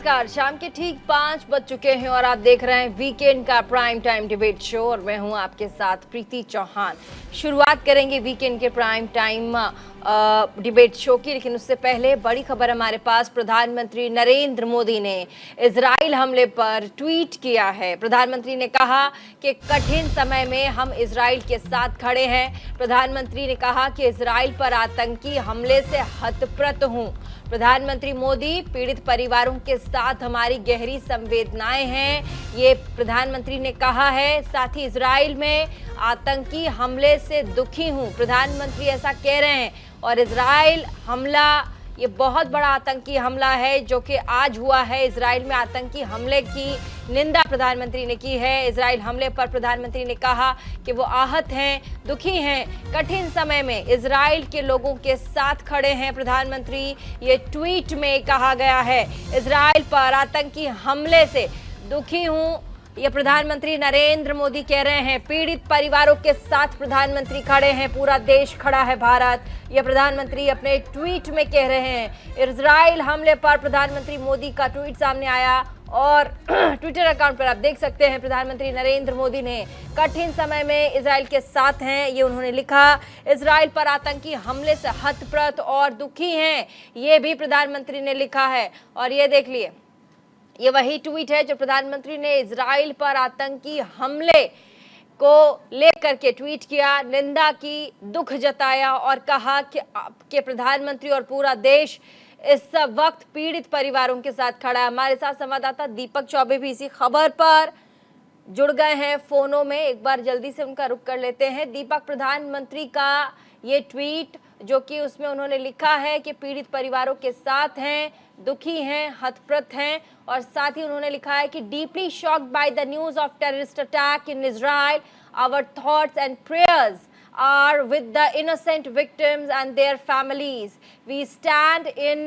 नमस्कार। शाम के ठीक 5 बज चुके हैं और आप देख रहे हैं वीकेंड का प्राइम टाइम डिबेट शो और मैं हूं आपके साथ प्रीति चौहान। शुरुआत करेंगे वीकेंड के प्राइम टाइम डिबेट शो की, लेकिन उससे पहले बड़ी खबर हमारे पास। प्रधानमंत्री नरेंद्र मोदी ने इजराइल हमले पर ट्वीट किया है। प्रधानमंत्री ने कहा कि कठिन समय में हम इजराइल के साथ खड़े हैं। प्रधानमंत्री ने कहा कि इजराइल पर आतंकी हमले से हतप्रत हूं। प्रधानमंत्री मोदी, पीड़ित परिवारों के साथ हमारी गहरी संवेदनाएं हैं, ये प्रधानमंत्री ने कहा है। साथ ही इजराइल में आतंकी हमले से दुखी हूं, प्रधानमंत्री ऐसा कह रहे हैं। और इजराइल हमला ये बहुत बड़ा आतंकी हमला है जो कि आज हुआ है। इजराइल में आतंकी हमले की निंदा प्रधानमंत्री ने की है। इजराइल हमले पर प्रधानमंत्री ने कहा कि वो आहत हैं, दुखी हैं, कठिन समय में इजराइल के लोगों के साथ खड़े हैं। प्रधानमंत्री ये ट्वीट में कहा गया है, इजराइल पर आतंकी हमले से दुखी हूं, ये प्रधानमंत्री नरेंद्र मोदी कह रहे हैं। पीड़ित परिवारों के साथ प्रधानमंत्री खड़े हैं, पूरा देश खड़ा है भारत, ये प्रधानमंत्री अपने ट्वीट में कह रहे हैं। इजराइल हमले पर प्रधानमंत्री मोदी का ट्वीट सामने आया और ट्विटर अकाउंट पर आप देख सकते हैं प्रधानमंत्री नरेंद्र मोदी ने कठिन समय में इजराइल के साथ हैं, ये उन्होंने लिखा। इजराइल पर आतंकी हमले से हतप्रत और दुखी हैं, ये भी प्रधानमंत्री ने लिखा है। और ये देख लिए, ये वही ट्वीट है जो प्रधानमंत्री ने इजराइल पर आतंकी हमले को लेकर के ट्वीट किया, निंदा की, दुख जताया और कहा कि प्रधानमंत्री और पूरा देश इस वक्त पीड़ित परिवारों के साथ खड़ा है। हमारे साथ संवाददाता दीपक चौबे भी इसी खबर पर जुड़ गए हैं फोनों में, एक बार जल्दी से उनका रुख कर लेते हैं। दीपक, प्रधानमंत्री का ये ट्वीट जो कि उसमें उन्होंने लिखा है कि पीड़ित परिवारों के साथ हैं, दुखी हैं, हतप्रत हैं, और साथ ही उन्होंने लिखा है कि deeply shocked by the news of terrorist attack in Israel, our thoughts and prayers are with the innocent victims and their families. We stand in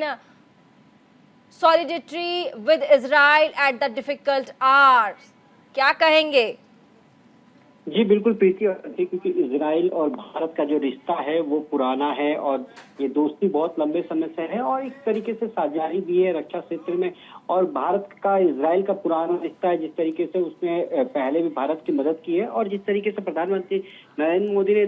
solidarity with Israel at the difficult hours. क्या कहेंगे? जी बिल्कुल प्रीति, क्योंकि Israel और भारत का जो रिश्ता है वो पुराना है और ये दोस्ती बहुत लंबे समय से है और एक तरीके से साझेदारी भी है रक्षा क्षेत्र में। और भारत का इजराइल का पुराना रिश्ता है, जिस तरीके से उसने पहले भी भारत की मदद की है और जिस तरीके से प्रधानमंत्री नरेंद्र मोदी ने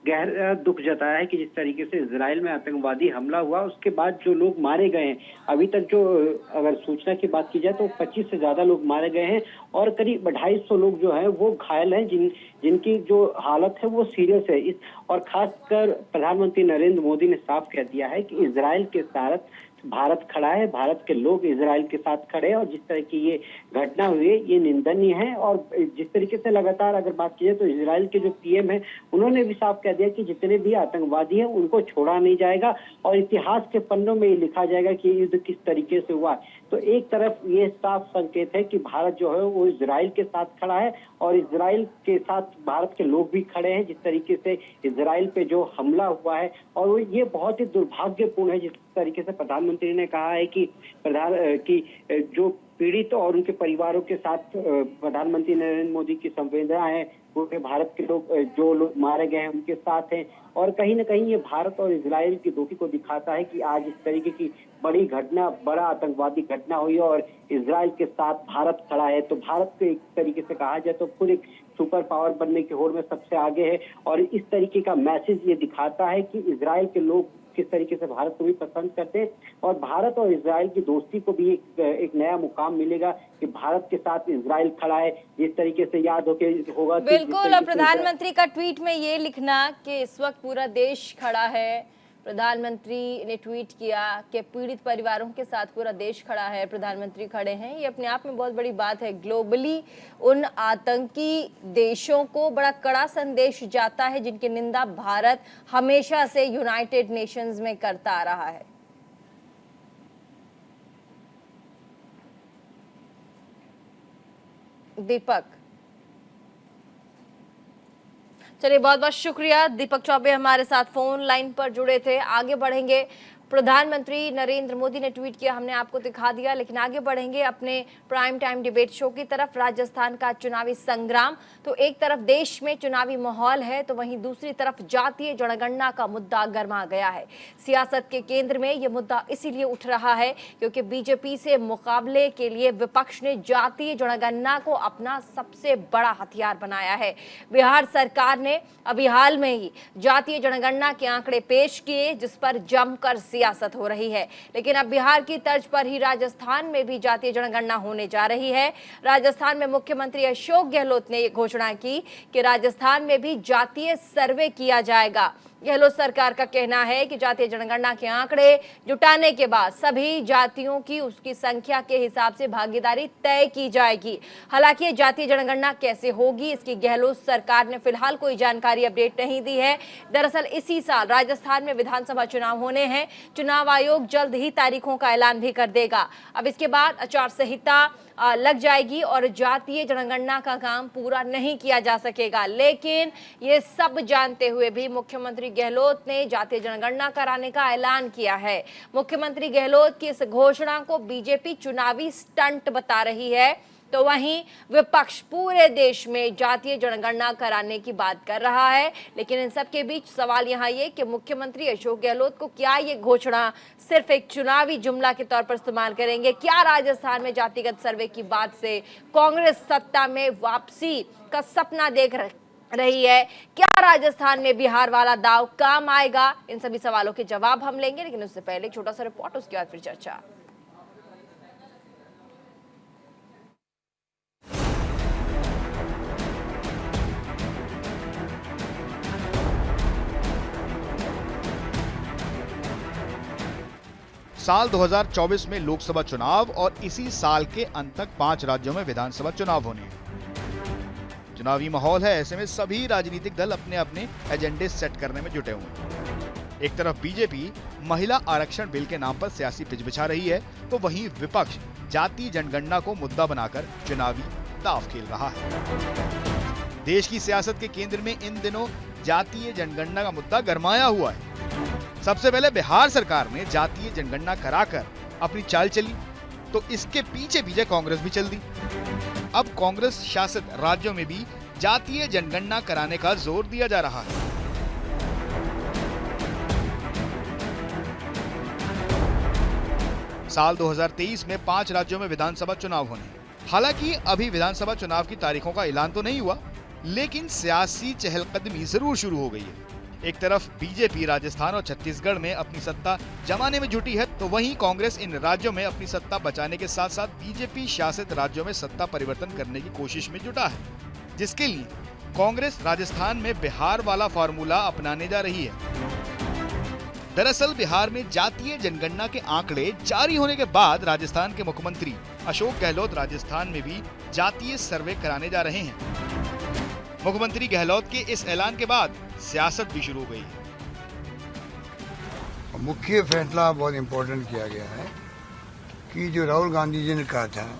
गहरा दुख जताया है कि जिस तरीके से इजराइल में आतंकवादी हमला हुआ उसके बाद जो लोग मारे गए हैं, अभी तक जो अगर सूचना की बात की जाए तो 25 से ज्यादा लोग मारे गए हैं और करीब 250 लोग जो हैं वो घायल हैं, जिनकी जो हालत है वो सीरियस है। इस और खासकर प्रधानमंत्री नरेंद्र मोदी ने साफ कह दिया है कि इजराइल के साथ भारत खड़ा है, भारत के लोग इजराइल के साथ खड़े हैं और जिस तरह की ये घटना हुई है ये निंदनीय है। और जिस तरीके से लगातार अगर बात की जाए तो इजराइल के जो पीएम है उन्होंने भी साफ कह दिया कि जितने भी आतंकवादी हैं उनको छोड़ा नहीं जाएगा और इतिहास के पन्नों में ये लिखा जाएगा कि ये युद्ध किस तरीके से हुआ। तो एक तरफ ये साफ संकेत है कि भारत जो है वो इजराइल के साथ खड़ा है और इजराइल के साथ भारत के लोग भी खड़े हैं, जिस तरीके से इजराइल पे जो हमला हुआ है। और ये बहुत ही दुर्भाग्यपूर्ण है, जिस तरीके से प्रधानमंत्री ने कहा है कि जो पीड़ित और उनके परिवारों के साथ प्रधानमंत्री नरेंद्र मोदी की संवेदना है, पूरे भारत के लोग जो लोग मारे गए हैं उनके साथ हैं। और कहीं ना कहीं ये भारत और इजराइल की दोस्ती को दिखाता है कि आज इस तरीके की बड़ी घटना, बड़ा आतंकवादी घटना हुई और इजराइल के साथ भारत खड़ा है। तो भारत को एक तरीके से कहा जाए तो खुद एक सुपर पावर बनने की होड़ में सबसे आगे है और इस तरीके का मैसेज ये दिखाता है कि इजराइल के लोग किस तरीके से भारत को भी पसंद करते हैं और भारत और इजराइल की दोस्ती को भी एक नया मुकाम मिलेगा कि भारत के साथ इजराइल खड़ा है। जिस तरीके से याद होगा बिल्कुल, और प्रधानमंत्री का ट्वीट में ये लिखना कि इस वक्त पूरा देश खड़ा है। प्रधानमंत्री ने ट्वीट किया कि पीड़ित परिवारों के साथ पूरा देश खड़ा है, प्रधानमंत्री खड़े हैं, ये अपने आप में बहुत बड़ी बात है। ग्लोबली उन आतंकी देशों को बड़ा कड़ा संदेश जाता है जिनकी निंदा भारत हमेशा से यूनाइटेड नेशंस में करता आ रहा है। दीपक, चलिए बहुत बहुत शुक्रिया। दीपक चौबे हमारे साथ फोन लाइन पर जुड़े थे। आगे बढ़ेंगे। प्रधानमंत्री नरेंद्र मोदी ने ट्वीट किया, हमने आपको दिखा दिया। लेकिन आगे बढ़ेंगे अपने प्राइम टाइम डिबेट शो की तरफ। राजस्थान का चुनावी संग्राम, तो एक तरफ देश में चुनावी माहौल है, तो वहीं दूसरी तरफ जातीय जनगणना का मुद्दा गर्मा गया है। सियासत के केंद्र में यह मुद्दा इसीलिए उठ रहा है क्योंकि बीजेपी से मुकाबले के लिए विपक्ष ने जातीय जनगणना को अपना सबसे बड़ा हथियार बनाया है। बिहार सरकार ने अभी हाल में ही जातीय जनगणना के आंकड़े पेश किए, जिस पर जमकर सियासत हो रही है। लेकिन अब बिहार की तर्ज पर ही राजस्थान में भी जातीय जनगणना होने जा रही है। राजस्थान में मुख्यमंत्री अशोक गहलोत ने घोषणा की कि राजस्थान में भी जातीय सर्वे किया जाएगा। गहलोत सरकार का कहना है कि जातीय जनगणना के आंकड़े जुटाने के बाद सभी जातियों की उसकी संख्या के हिसाब से भागीदारी तय की जाएगी। हालांकि जातीय जनगणना कैसे होगी, इसकी गहलोत सरकार ने फिलहाल कोई जानकारी अपडेट नहीं दी है। दरअसल इसी साल राजस्थान में विधानसभा चुनाव होने हैं। चुनाव आयोग जल्द ही तारीखों का ऐलान भी कर देगा। अब इसके बाद आचार संहिता लग जाएगी और जातीय जनगणना का काम पूरा नहीं किया जा सकेगा। लेकिन ये सब जानते हुए भी मुख्यमंत्री गहलोत ने जातीय जनगणना कराने का ऐलान किया है। मुख्यमंत्री गहलोत की इस घोषणा को बीजेपी चुनावी स्टंट बता रही है, तो वहीं विपक्ष पूरे देश में जातीय जनगणना कराने की बात कर रहा है। लेकिन इन सब के बीच सवाल यहाँ ये कि मुख्यमंत्री अशोक गहलोत को क्या ये घोषणा सिर्फ एक चुनावी जुमला के तौर पर इस्तेमाल करेंगे? क्या राजस्थान में जातिगत सर्वे की बात से कांग्रेस सत्ता में वापसी का सपना देख रही है? क्या राजस्थान में बिहार वाला दाव काम आएगा? इन सभी सवालों के जवाब हम लेंगे, लेकिन उससे पहले छोटा सा रिपोर्ट, उसके बाद फिर चर्चा। साल 2024 में लोकसभा चुनाव और इसी साल के अंत तक 5 राज्यों में विधानसभा चुनाव होने हैं। चुनावी माहौल है, ऐसे में सभी राजनीतिक दल अपने अपने एजेंडे सेट करने में जुटे हुए हैं। एक तरफ बीजेपी महिला आरक्षण बिल के नाम पर सियासी पिच बिछा रही है, तो वहीं विपक्ष जातीय जनगणना को मुद्दा बनाकर चुनावी दांव खेल रहा है। देश की सियासत के केंद्र में इन दिनों जातीय जनगणना का मुद्दा गरमाया हुआ है। सबसे पहले बिहार सरकार ने जातीय जनगणना कराकर अपनी चाल चली, तो इसके पीछे पीछे कांग्रेस भी चल दी। अब कांग्रेस शासित राज्यों में भी जातीय जनगणना कराने का जोर दिया जा रहा है। साल 2023 में 5 राज्यों में विधानसभा चुनाव होने हैं। हालांकि अभी विधानसभा चुनाव की तारीखों का ऐलान तो नहीं हुआ, लेकिन सियासी चहलकदमी जरूर शुरू हो गई है। एक तरफ बीजेपी राजस्थान और छत्तीसगढ़ में अपनी सत्ता जमाने में जुटी है, तो वहीं कांग्रेस इन राज्यों में अपनी सत्ता बचाने के साथ साथ बीजेपी शासित राज्यों में सत्ता परिवर्तन करने की कोशिश में जुटा है, जिसके लिए कांग्रेस राजस्थान में बिहार वाला फार्मूला अपनाने जा रही है। दरअसल बिहार में जातीय जनगणना के आंकड़े जारी होने के बाद राजस्थान के मुख्यमंत्री अशोक गहलोत राजस्थान में भी जातीय सर्वे कराने जा रहे हैं। मुख्यमंत्री गहलोत के इस ऐलान के बाद सियासत भी शुरू हो गई है। मुख्य फैसला बहुत इम्पोर्टेंट किया गया है कि जो राहुल गांधी जी ने कहा था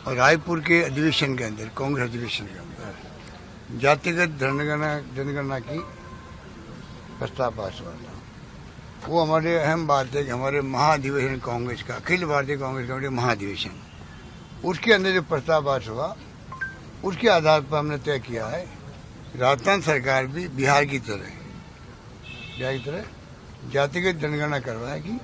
और रायपुर के अधिवेशन के अंदर, कांग्रेस अधिवेशन के अंदर जातिगत जनगणना की प्रस्ताव पास हुआ था, वो हमारे अहम बात है कि हमारे महाधिवेशन कांग्रेस का, अखिल भारतीय कांग्रेस कमेटी महाधिवेशन, उसके अंदर जो प्रस्ताव पास हुआ उसके आधार पर हमने तय किया है राजस्थान सरकार भी बिहार की तरह जातिगत जनगणना करवाएगी।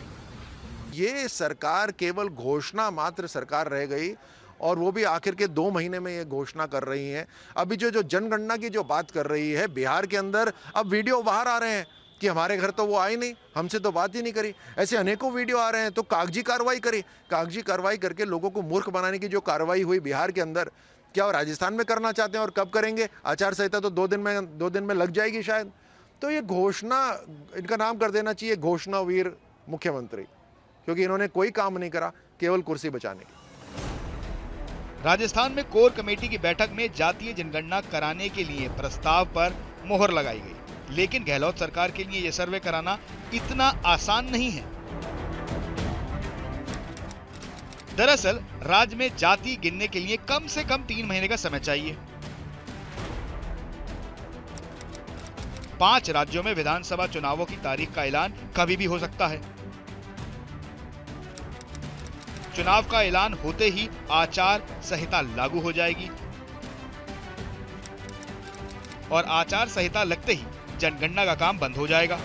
ये सरकार केवल घोषणा मात्र सरकार रह गई और वो भी आखिर के 2 महीने में ये घोषणा कर रही है। अभी जो जनगणना की जो बात कर रही है बिहार के अंदर, अब वीडियो बाहर आ रहे हैं कि हमारे घर तो वो आई नहीं, हमसे तो बात ही नहीं करी, ऐसे अनेकों वीडियो आ रहे हैं। तो कागजी कार्रवाई करी, कागजी कार्रवाई करके लोगों को मूर्ख बनाने की जो कार्रवाई हुई बिहार के अंदर, क्या वो राजस्थान में करना चाहते हैं और कब करेंगे? आचार संहिता तो 2 दिन में लग जाएगी शायद। तो ये घोषणा, इनका नाम कर देना चाहिए घोषणा वीर मुख्यमंत्री, क्योंकि इन्होंने कोई काम नहीं करा, केवल कुर्सी बचाने की। राजस्थान में कोर कमेटी की बैठक में जातीय जनगणना कराने के लिए प्रस्ताव पर मोहर लगाई गई, लेकिन गहलोत सरकार के लिए यह सर्वे कराना इतना आसान नहीं है। दरअसल राज्य में जाति गिनने के लिए कम से कम 3 महीने का समय चाहिए। 5 राज्यों में विधानसभा चुनावों की तारीख का ऐलान कभी भी हो सकता है। चुनाव का ऐलान होते ही आचार संहिता लागू हो जाएगी और आचार संहिता लगते ही जनगणना का काम बंद हो जाएगा।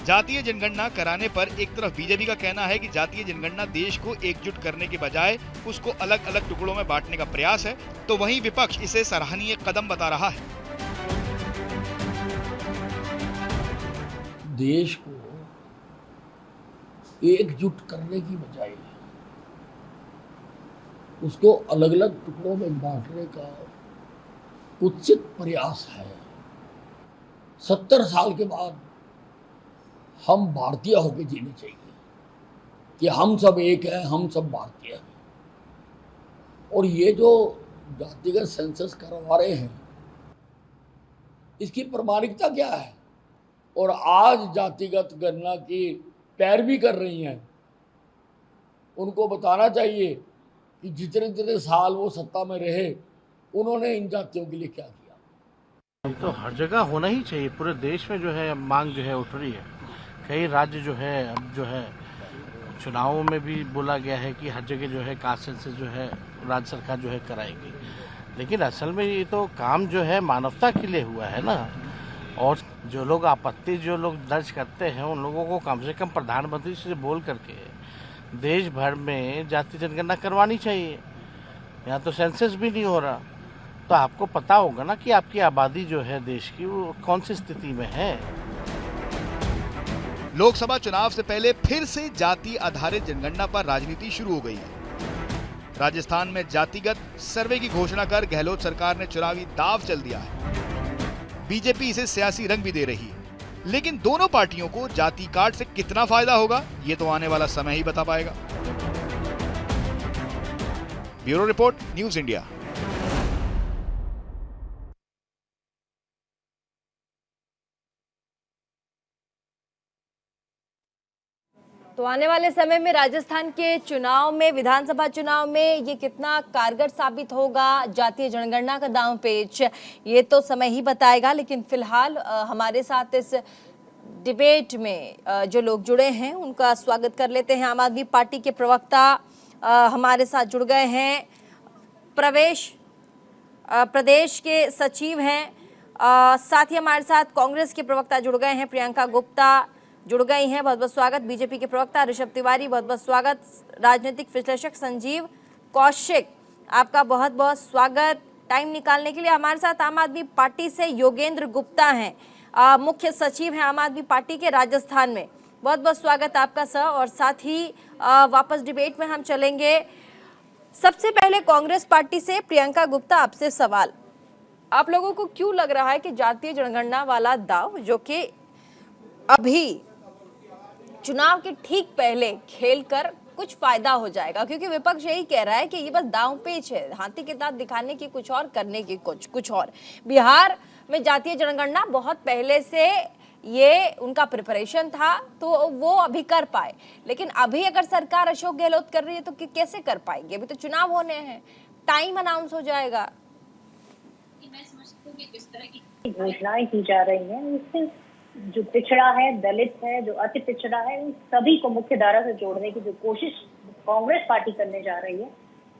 जातीय जनगणना कराने पर एक तरफ बीजेपी का कहना है कि जातीय जनगणना देश को एकजुट करने के बजाय उसको अलग अलग टुकड़ों में बांटने का प्रयास है, तो वहीं विपक्ष इसे सराहनीय कदम बता रहा है। देश को एकजुट करने की बजाय उसको अलग अलग टुकड़ों में बांटने का कुत्सित प्रयास है। 70 साल के बाद हम भारतीय होकर जीने चाहिए कि हम सब एक हैं, हम सब भारतीय हैं। और ये जो जातिगत सेंसस करवा रहे हैं, इसकी प्रामाणिकता क्या है? और आज जातिगत गणना की पैरवी कर रही हैं, उनको बताना चाहिए कि जितने जितने साल वो सत्ता में रहे, उन्होंने इन जातियों के लिए क्या किया। तो हर जगह होना ही चाहिए। पूरे देश में जो है मांग जो है उठ रही है। कई राज्य जो है अब जो है चुनावों में भी बोला गया है कि हर जगह जो है कास्ट सेंसस जो है राज्य सरकार जो है कराएगी, लेकिन असल में ये तो काम जो है मानवता के लिए हुआ है ना। और जो लोग आपत्ति जो लोग दर्ज करते हैं, उन लोगों को कम से कम प्रधानमंत्री से बोल करके देश भर में जाति जनगणना करवानी चाहिए। यहाँ तो सेंसस भी नहीं हो रहा, तो आपको पता होगा ना कि आपकी आबादी जो है देश की वो कौन सी स्थिति में है। लोकसभा चुनाव से पहले फिर से जाति आधारित जनगणना पर राजनीति शुरू हो गई है। राजस्थान में जातिगत सर्वे की घोषणा कर गहलोत सरकार ने चुनावी दांव चल दिया है। बीजेपी इसे सियासी रंग भी दे रही है, लेकिन दोनों पार्टियों को जाति कार्ड से कितना फायदा होगा, ये तो आने वाला समय ही बता पाएगा। Bureau report, news India. तो आने वाले समय में राजस्थान के चुनाव में, विधानसभा चुनाव में ये कितना कारगर साबित होगा, जातीय जनगणना का दांव पेच, ये तो समय ही बताएगा। लेकिन फिलहाल हमारे साथ इस डिबेट में जो लोग जुड़े हैं उनका स्वागत कर लेते हैं। आम आदमी पार्टी के प्रवक्ता हमारे साथ जुड़ गए हैं, प्रदेश के सचिव हैं, साथ ही हमारे साथ कांग्रेस के प्रवक्ता जुड़ गए हैं, प्रियंका गुप्ता जुड़ गई हैं, बहुत बहुत स्वागत। बीजेपी के प्रवक्ता ऋषभ तिवारी, बहुत बहुत स्वागत। राजनीतिक विश्लेषक संजीव कौशिक, आपका बहुत बहुत स्वागत टाइम निकालने के लिए। हमारे साथ आम आदमी पार्टी से योगेंद्र गुप्ता हैं, मुख्य सचिव हैं आम आदमी पार्टी के राजस्थान में, बहुत बहुत स्वागत आपका सर। और साथ ही वापस डिबेट में हम चलेंगे। सबसे पहले कांग्रेस पार्टी से प्रियंका गुप्ता, आपसे सवाल, आप लोगों को क्यों लग रहा है कि जातीय जनगणना वाला दाव जो कि अभी चुनाव के ठीक पहले खेलकर कुछ फायदा हो जाएगा? क्योंकि विपक्ष यही कह रहा है कि ये बस दांव पेच है, हाथी के दांत दिखाने की कुछ और, करने की कुछ और। बिहार में जातीय जनगणना बहुत पहले से ये उनका प्रिपरेशन था, तो वो अभी कर पाए, लेकिन अभी अगर सरकार अशोक गहलोत कर रही है तो कैसे कर पाएंगे? अभी तो चुनाव होने हैं, टाइम अनाउंस हो जाएगा। मैं समझती हूँ कि जिस तरह की घोषणाएं की जा रही हैं, उससे जो पिछड़ा है, दलित है, जो अति पिछड़ा है, उन सभी को मुख्य धारा से जोड़ने की जो कोशिश कांग्रेस पार्टी करने जा रही है,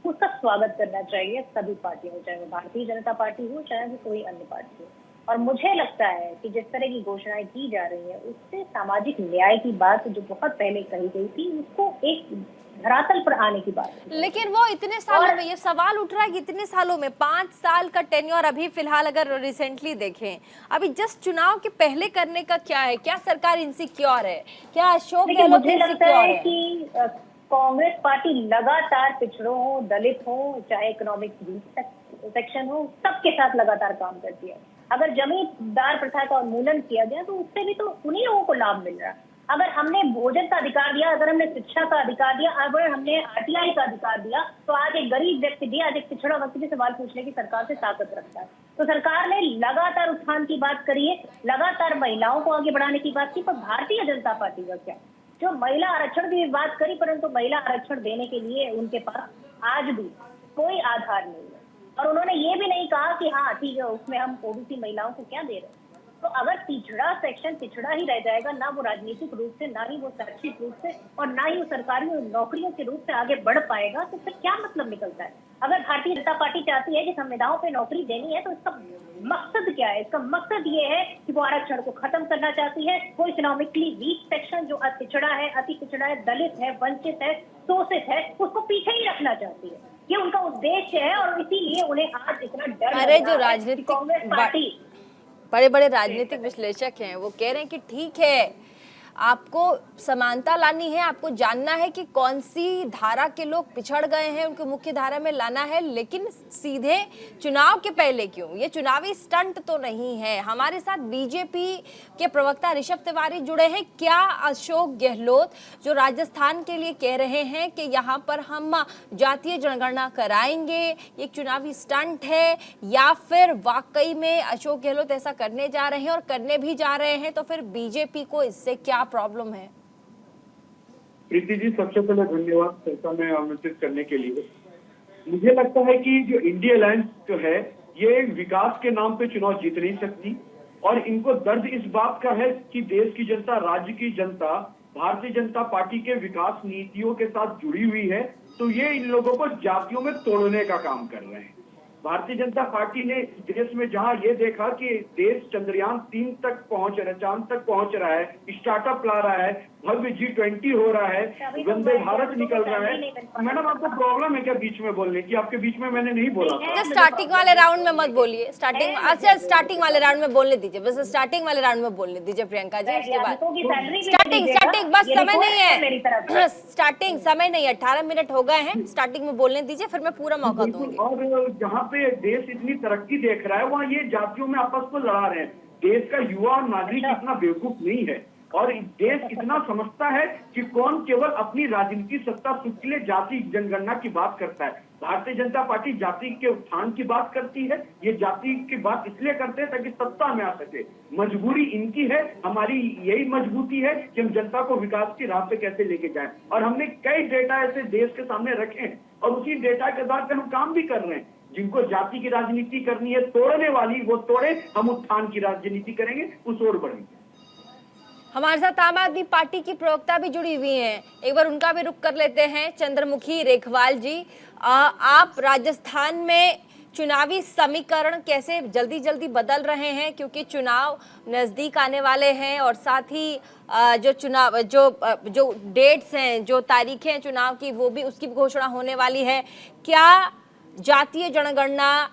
उसका स्वागत करना चाहिए सभी पार्टियों, चाहे वो भारतीय जनता पार्टी हो, चाहे वो कोई अन्य पार्टी हो। और मुझे लगता है कि जिस तरह की घोषणाएं की जा रही है, उससे सामाजिक न्याय की बात जो बहुत पहले कही गई थी, उसको एक धरातल पर आने की बात है। लेकिन वो इतने सालों में, ये सवाल उठ रहा है कि इतने सालों में 5 साल का टेन्योर, अभी फिलहाल अगर रिसेंटली देखें, अभी जस्ट चुनाव के पहले करने का क्या है? क्या सरकार इनसिक्योर है? क्या अशोक गहलोत इनसिक्योर है? कि कांग्रेस पार्टी लगातार पिछड़ों हो, दलित हो, चाहे इकोनॉमिक वीक सेक्शन हो, सबके साथ लगातार काम करती है। अगर जमींदार प्रथा का उन्मूलन किया गया तो उससे भी तो उन्हीं लोगों को लाभ मिल रहा है। अगर हमने भोजन का अधिकार दिया, अगर हमने शिक्षा का अधिकार दिया, अगर हमने आरटीआई का अधिकार दिया, तो आज एक गरीब व्यक्ति भी, आज एक पिछड़ा व्यक्ति भी सवाल पूछने की सरकार से ताकत रखता है। तो सरकार ने लगातार उत्थान की बात करी है, लगातार महिलाओं को आगे बढ़ाने की बात की, पर भारतीय जनता पार्टी का क्या? जो महिला आरक्षण की बात करी, परंतु महिला आरक्षण देने के लिए उनके पास आज भी कोई आधार नहीं है। और उन्होंने ये भी नहीं कहा कि हाँ ठीक है उसमें हम ओबीसी महिलाओं को क्या दे रहे हैं। तो अगर पिछड़ा सेक्शन पिछड़ा ही रह जाएगा, ना वो राजनीतिक रूप से, ना ही वो शैक्षिक रूप से, और ना ही वो सरकारी नौकरियों के रूप से आगे बढ़ पाएगा, तो फिर क्या मतलब निकलता है। अगर भारतीय जनता पार्टी चाहती है कि संविधाओं पे नौकरी देनी है, तो इसका मकसद क्या है? इसका मकसद ये है कि वो आरक्षण को खत्म करना चाहती है। वो इकोनॉमिकली वीक सेक्शन जो पिछड़ा है, अति पिछड़ा है, दलित है, वंचित है, शोषित है, उसको पीछे ही रखना चाहती है। ये उनका उद्देश्य है और इसीलिए उन्हें आज इतना डर अरे लग जो रहा है कि राजनीतिक कांग्रेस पार्टी बड़े बड़े राजनीतिक विश्लेषक हैं वो कह रहे हैं कि ठीक है, आपको समानता लानी है, आपको जानना है कि कौन सी धारा के लोग पिछड़ गए हैं, उनको मुख्य धारा में लाना है, लेकिन सीधे चुनाव के पहले क्यों? ये चुनावी स्टंट तो नहीं है। हमारे साथ बीजेपी के प्रवक्ता ऋषभ तिवारी जुड़े हैं। क्या अशोक गहलोत जो राजस्थान के लिए कह रहे हैं कि यहाँ पर हम जातीय जनगणना कराएंगे, ये चुनावी स्टंट है, या फिर वाकई में अशोक गहलोत ऐसा करने जा रहे हैं और करने भी जा रहे हैं, तो फिर बीजेपी को इससे क्या प्रॉब्लम है? प्रीति जी, सबसे पहले धन्यवाद चर्चा में आमंत्रित करने के लिए। मुझे लगता है कि जो इंडिया अलायंस जो है ये विकास के नाम पे चुनाव जीत नहीं सकती, और इनको दर्द इस बात का है कि देश की जनता, राज्य की जनता भारतीय जनता पार्टी के विकास नीतियों के साथ जुड़ी हुई है, तो ये इन लोगों को जातियों में तोड़ने का काम कर रहे हैं। भारतीय जनता पार्टी ने देश में जहां ये देखा कि देश चंद्रयान 3 तक पहुंच रहा है, चांद तक पहुंच रहा है, स्टार्टअप ला रहा है, भव्य G20 हो रहा है, वंदे भारत निकल रहा है। मैडम, आपको प्रॉब्लम है क्या बीच में बोलने की? आपके बीच में मैंने नहीं बोला था। स्टार्टिंग वाले राउंड में मत बोलिए, स्टार्टिंग वाले राउंड में बोलने दीजिए, बस स्टार्टिंग वाले राउंड में बोलने दीजिए प्रियंका जी। उसके बाद स्टार्टिंग बस समय नहीं है, स्टार्टिंग समय नहीं है, 18 मिनट हो गए हैं, स्टार्टिंग में बोलने दीजिए, फिर मैं पूरा मौका दूंगी। और जहाँ पे देश इतनी तरक्की देख रहा है वहाँ ये जातियों में आपस में लड़ा रहे हैं। देश का युवा और नागरिक इतना बेवकूफ नहीं है, और देश इतना समझता है कि कौन केवल अपनी राजनीतिक सत्ता सुख के लिए जाति जनगणना की बात करता है। भारतीय जनता पार्टी जाति के उत्थान की बात करती है। ये जाति की बात इसलिए करते हैं ताकि सत्ता में आ सके। मजबूरी इनकी है, हमारी यही मजबूती है कि हम जनता को विकास की राह पे कैसे लेके जाएं। और हमने कई डेटा ऐसे देश के सामने रखे हैं, और उसी डेटा के आधार पर हम काम भी कर रहे हैं। जिनको जाति की राजनीति करनी है, तोड़ने वाली, वो तोड़े, हम उत्थान की राजनीति करेंगे, उस ओर बढ़ेंगे। हमारे साथ आम आदमी पार्टी की प्रवक्ता भी जुड़ी हुई हैं, एक बार उनका भी रुख कर लेते हैं। चंद्रमुखी रेखवाल जी, आप राजस्थान में चुनावी समीकरण कैसे जल्दी जल्दी बदल रहे हैं, क्योंकि चुनाव नजदीक आने वाले हैं, और साथ ही जो चुनाव जो डेट्स हैं, जो तारीखें हैं चुनाव की, वो भी उसकी घोषणा होने वाली है। क्या जातीय जनगणना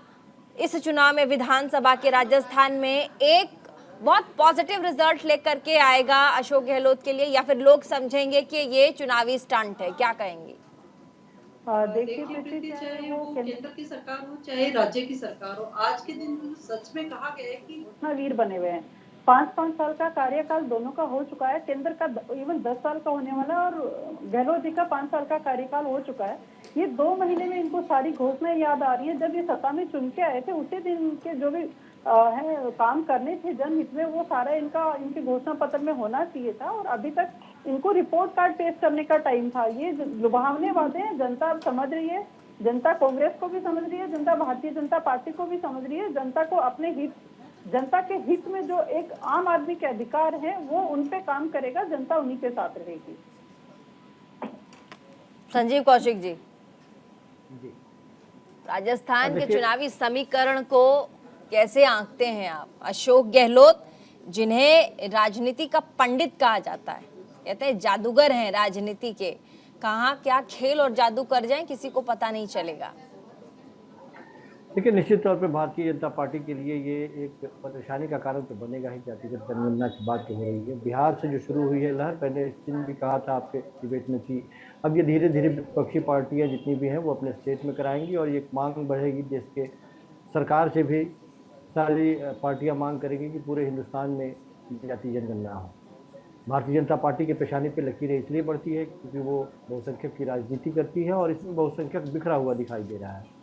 इस चुनाव में विधानसभा के राजस्थान में एक बहुत पॉजिटिव रिजल्ट लेकर के आएगा अशोक गहलोत के लिए, या फिर लोग समझेंगे कि ये चुनावी स्टंट है? क्या कहेंगे? देखिए प्रीति, चाहे वो केंद्र की सरकार हो चाहे राज्य की सरकार हो, आज के दिन सच में कहा गया है कि वीर बने हुए हैं। 5-5 साल का कार्यकाल दोनों का हो चुका है, केंद्र का इवन 10 साल का होने वाला, और गहलोत जी का 5 साल का कार्यकाल हो चुका है। ये 2 महीने में इनको सारी घोषणाएं याद आ रही है। जब ये सत्ता में चुन के आए थे उसी दिन के जो भी है काम करने थे जनहित में, वो सारा इनके घोषणा पत्र में होना चाहिए था, और अभी तक इनको रिपोर्ट कार्ड पेश करने का टाइम था। ये लुभावने वादे हैं, जनता समझ रही है, जनता कांग्रेस को भी समझ रही है, जनता भारतीय जनता पार्टी को भी समझ रही है। जनता को अपने हित, जनता के हित में जो एक आम आदमी के अधिकार है वो उन पे काम करेगा, जनता उन्हीं के साथ रहेगी। संजीव कौशिक जी, राजस्थान के चुनावी समीकरण को कैसे आंकते हैं आप? अशोक गहलोत, जिन्हें राजनीति का पंडित कहा जाता है, कहते हैं जादूगर हैं राजनीति के, कहाँ क्या खेल और जादू कर जाएं किसी को पता नहीं चलेगा। देखिए, निश्चित तौर पे भारतीय जनता पार्टी के लिए ये एक परेशानी का कारण तो बनेगा ही। जातिगत जनगणना की बात हो रही है, बिहार से जो शुरू हुई है लहर, पहले इस दिन भी कहा था आपके डिबेट में थी, अब ये धीरे धीरे विपक्षी पार्टियां जितनी भी हैं वो अपने स्टेट में कराएंगी, और ये मांग बढ़ेगी देश के सरकार से भी। सारी पार्टियां मांग करेंगी कि पूरे हिंदुस्तान में जातीय जनगणना हो। भारतीय जनता पार्टी के पेशानी पे लकीरें इसलिए बढ़ती है क्योंकि वो बहुसंख्यक की राजनीति करती है, और इसमें बहुसंख्यक बिखरा हुआ दिखाई दे रहा है।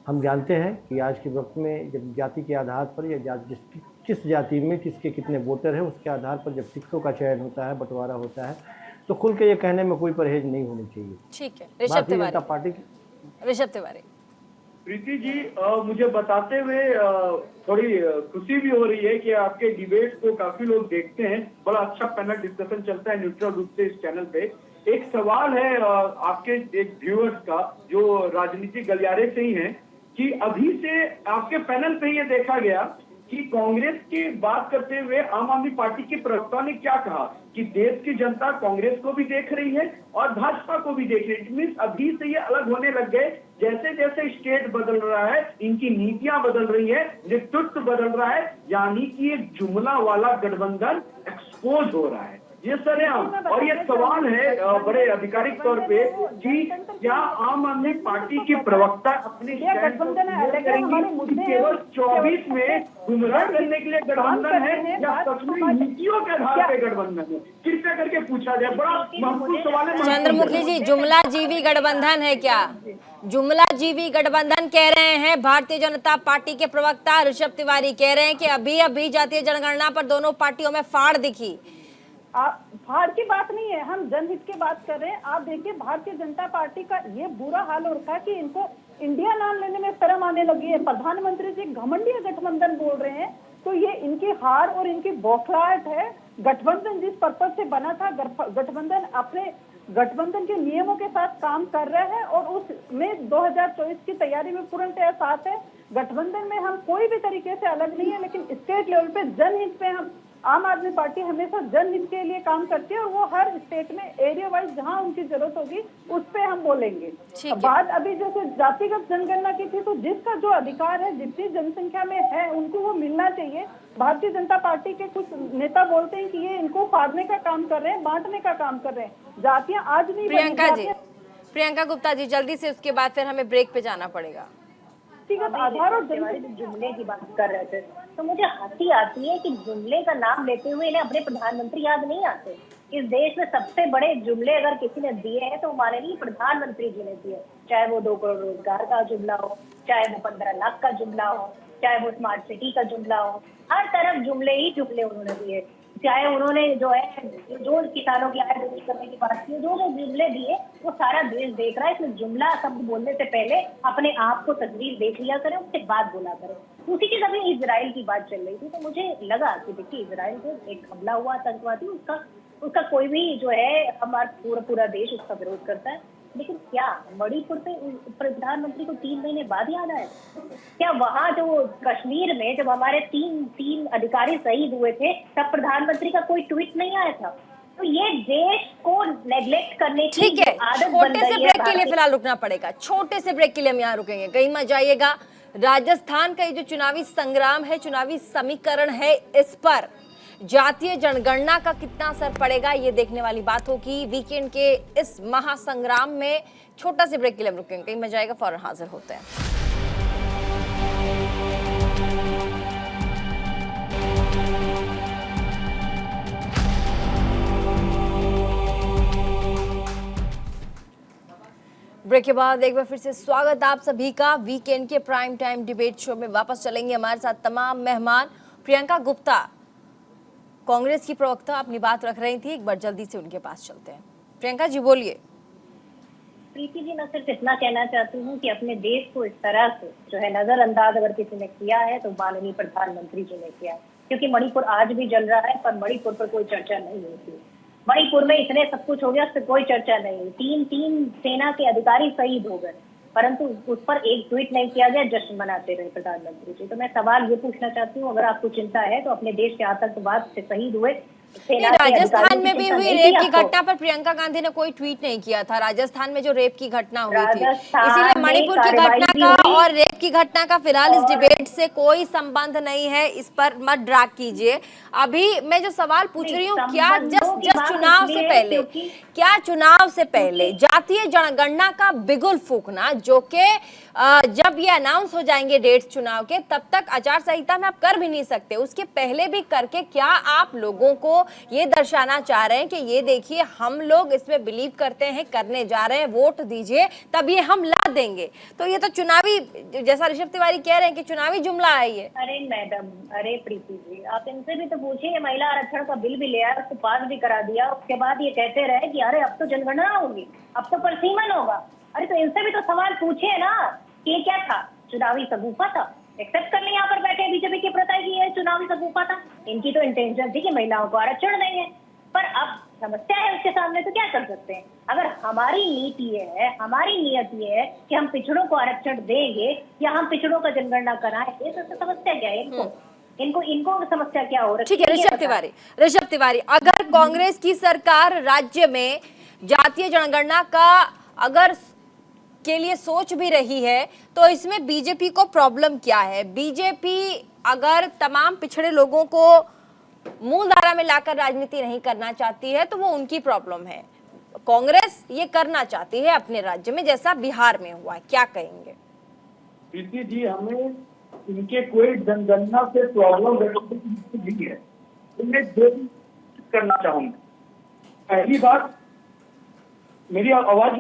हम जानते हैं कि आज के वक्त में जब जाति के आधार पर, या किस जाति में किसके कितने वोटर हैं उसके आधार पर जब टिकटों का चयन होता है, बंटवारा होता है, तो खुल के ये कहने में कोई परहेज नहीं होनी चाहिए। ठीक है, भारतीय जनता पार्टी ऋषभ तिवारी। प्रीति जी, मुझे बताते हुए थोड़ी खुशी भी हो रही है कि आपके डिबेट को काफी लोग देखते हैं। बड़ा अच्छा पैनल डिस्कशन चलता है न्यूट्रल रूप से इस चैनल पे। एक सवाल है आपके एक व्यूअर्स का जो राजनीतिक गलियारे से ही हैं कि अभी से आपके पैनल पे ये देखा गया कि कांग्रेस की बात करते हुए आम आदमी पार्टी के प्रवक्ता ने क्या कहा कि देश की जनता कांग्रेस को भी देख रही है और भाजपा को भी देख रही है। इट मीन्स अभी से ये अलग होने लग गए। जैसे जैसे स्टेट बदल रहा है, इनकी नीतियां बदल रही है, नेतृत्व बदल रहा है, यानी कि एक जुमला वाला गठबंधन एक्सपोज हो रहा है। ये सरेआम। और ये सवाल है बड़े आधिकारिक तौर पे कि क्या आम आदमी पार्टी के प्रवक्ता अपने केवल 24 में गुमराह करने के लिए गठबंधन है या सच में नीतियों के आधार पे गठबंधन है? कृपया करके पूछा जाए। बड़ा महत्वपूर्ण सवाल है। चंद्रमुखी जी, जुमला जीवी गठबंधन है क्या? जुमला जीवी गठबंधन कह रहे हैं भारतीय जनता पार्टी के प्रवक्ता ऋषभ तिवारी। कह रहे हैं कि अभी अभी जातीय जनगणना पर दोनों पार्टियों में फाड़ दिखी। फाड़ की बात नहीं है, हम जनहित की बात कर रहे हैं। आप देखिए भारतीय जनता पार्टी का ये बुरा हाल हो रखा है कि इनको इंडिया नाम लेने में शर्म आने लगी है। प्रधानमंत्री जी घमंडी गठबंधन बोल रहे हैं, तो ये इनकी हार और इनकी बौखलाहट है। गठबंधन जिस पर्पज से बना था, गठबंधन अपने गठबंधन के नियमों के साथ काम कर रहा है और उसमें 2024 की तैयारी में पूर्णतः साथ है। गठबंधन में हम कोई भी तरीके से अलग नहीं है, लेकिन स्टेट लेवल पे जनहित पे हम आम आदमी पार्टी हमेशा जनहित के लिए काम करती है और वो हर स्टेट में एरिया वाइज जहां उनकी जरूरत होगी उस पे हम बोलेंगे। बात अभी जैसे जातिगत जनगणना की थी, तो जिसका जो अधिकार है, जितनी जनसंख्या में है उनको वो मिलना चाहिए। भारतीय जनता पार्टी के कुछ नेता बोलते हैं कि ये इनको फाड़ने का काम कर रहे हैं, बांटने का काम कर रहे हैं। जातियां आज नहीं। प्रियंका गुप्ता जी, जल्दी से, उसके बाद फिर हमें ब्रेक पे जाना पड़ेगा। आधार और जुमले की बात कर रहे थे तो मुझे हंसी आती है कि जुमले का नाम लेते हुए इन्हें अपने प्रधानमंत्री याद नहीं आते। इस देश में सबसे बड़े जुमले अगर किसी ने दिए हैं तो माननीय प्रधानमंत्री जी ने दिए। चाहे वो 2 करोड़ रोजगार का जुमला हो, चाहे वो 15 लाख का जुमला हो, चाहे वो स्मार्ट सिटी का जुमला हो, हर तरफ जुमले ही जुमले उन्होंने दिए। चाहे उन्होंने जो है जो किसानों की आय दोगुनी करने की बात की, जो जुमले दिए वो सारा देश देख रहा है। इसमें जुमला शब्द बोलने से पहले अपने आप को तस्वीर देख लिया करें, उसके बाद बोला करें। उसी के अभी इजराइल की बात चल रही थी तो मुझे लगा कि देखिए इजराइल को एक हमला हुआ आतंकवादी, उसका कोई भी जो है हमारा पूरा देश उसका विरोध करता है। लेकिन क्या मणिपुर पे प्रधानमंत्री को 3 महीने बाद याद आया? क्या वहाँ जो कश्मीर में जब हमारे तीन अधिकारी शहीद हुए थे तब प्रधानमंत्री का कोई ट्वीट नहीं आया था? तो ये देश को नेग्लेक्ट करने की आदत बन गई है। छोटे से ब्रेक के लिए फिलहाल रुकना पड़ेगा। छोटे से ब्रेक के लिए हम यहाँ रुकेंगे, कहीं मत जाइएगा। राजस्थान का ये जो चुनावी संग्राम है, चुनावी समीकरण है, इस पर जातीय जनगणना का कितना असर पड़ेगा ये देखने वाली बात होगी। वीकेंड के इस महासंग्राम में छोटा से ब्रेक के लिए हम रुकेंगे, कहीं मत जाइएगा, फौरन हाजिर होते हैं। ब्रेक के बाद एक बार फिर से स्वागत आप सभी का। वीकेंड के प्राइम टाइम डिबेट शो में वापस चलेंगे हमारे साथ तमाम मेहमान। प्रियंका गुप्ता, कांग्रेस की प्रवक्ता, अपनी बात रख रही थी, एक बार जल्दी से उनके पास चलते हैं। प्रियंका जी बोलिए। प्रीति जी, मैं सिर्फ इतना कहना चाहती हूँ कि अपने देश को इस तरह से जो है नजरअंदाज अगर किसी ने किया है तो माननीय प्रधानमंत्री जी ने किया है। क्योंकि मणिपुर आज भी जल रहा है पर मणिपुर पर कोई चर्चा नहीं होती। मणिपुर में इतने सब कुछ हो गया, उस पर कोई चर्चा नहीं हुई। 3 सेना के अधिकारी शहीद हो गए, परंतु उस पर एक ट्वीट नहीं किया गया, जश्न मनाते रहे प्रधानमंत्री जी। तो मैं सवाल ये पूछना चाहती हूँ, अगर आपको चिंता है तो अपने देश के आतंकवाद से शहीद हुए राजस्थान में भी हुई रेप की घटना पर प्रियंका गांधी ने कोई ट्वीट नहीं किया था। राजस्थान में जो रेप की घटना हुई थी, इसीलिए मणिपुर की घटना का और रेप की घटना का फिलहाल इस डिबेट से कोई संबंध नहीं है, इस पर मत ड्रैग कीजिए। अभी मैं जो सवाल पूछ रही हूँ, क्या जस्ट चुनाव से पहले जातीय जनगणना का बिगुल फूकना, जो कि जब ये अनाउंस हो जाएंगे डेट्स चुनाव के, तब तक आचार संहिता में आप कर भी नहीं सकते, उसके पहले भी करके क्या आप लोगों को ये दर्शाना चाह रहे हैं कि ये देखिए हम लोग इसमें बिलीव करते हैं, करने जा रहे हैं, वोट दीजिए तब ये हम ला देंगे? तो ये तो चुनावी, जैसा ऋषभ तिवारी कह रहे हैं कि चुनावी जुमला है ये। अरे मैडम, अरे प्रीति जी, आप इनसे भी तो पूछिए। महिला आरक्षण का बिल भी ले आया, उसको पास भी करा दिया, उसके बाद ये कहते रहे कि अरे अब तो जनगणना होगी, अब तो परसीमन होगा। अरे तो इनसे भी तो सवाल पूछिए ना, ये क्या था? चुनावी सगुफा था? एक्सेप्ट कर लिया यहाँ पर बैठे बीजेपी के प्रता की ये चुनावी सगुफा था। इनकी तो इंटेंशन थी कि महिलाओं को आरक्षण देंगे, पर अब समस्या है उसके सामने, तो क्या कर सकते हैं? अगर हमारी नीति है, हमारी नियत ये है कि हम पिछड़ों को आरक्षण देंगे या हम पिछड़ों का जनगणना कराएं, ये समस्या क्या है इनको समस्या क्या हो रही है? ठीक है ऋषभ तिवारी, अगर कांग्रेस की सरकार राज्य में जातीय जनगणना का अगर के लिए सोच भी रही है तो इसमें बीजेपी को प्रॉब्लम क्या है? बीजेपी अगर तमाम पिछड़े लोगों को मूल धारा में लाकर राजनीति नहीं करना चाहती है तो वो उनकी प्रॉब्लम है। कांग्रेस ये करना चाहती है अपने राज्य में, जैसा बिहार में हुआ है, क्या कहेंगे? प्रीति जी, हमें इनके कोई जनगणना से प्रॉब्लम नहीं है। मैं दो करना चाहूंगा। पहली बात, मेरी आवाज,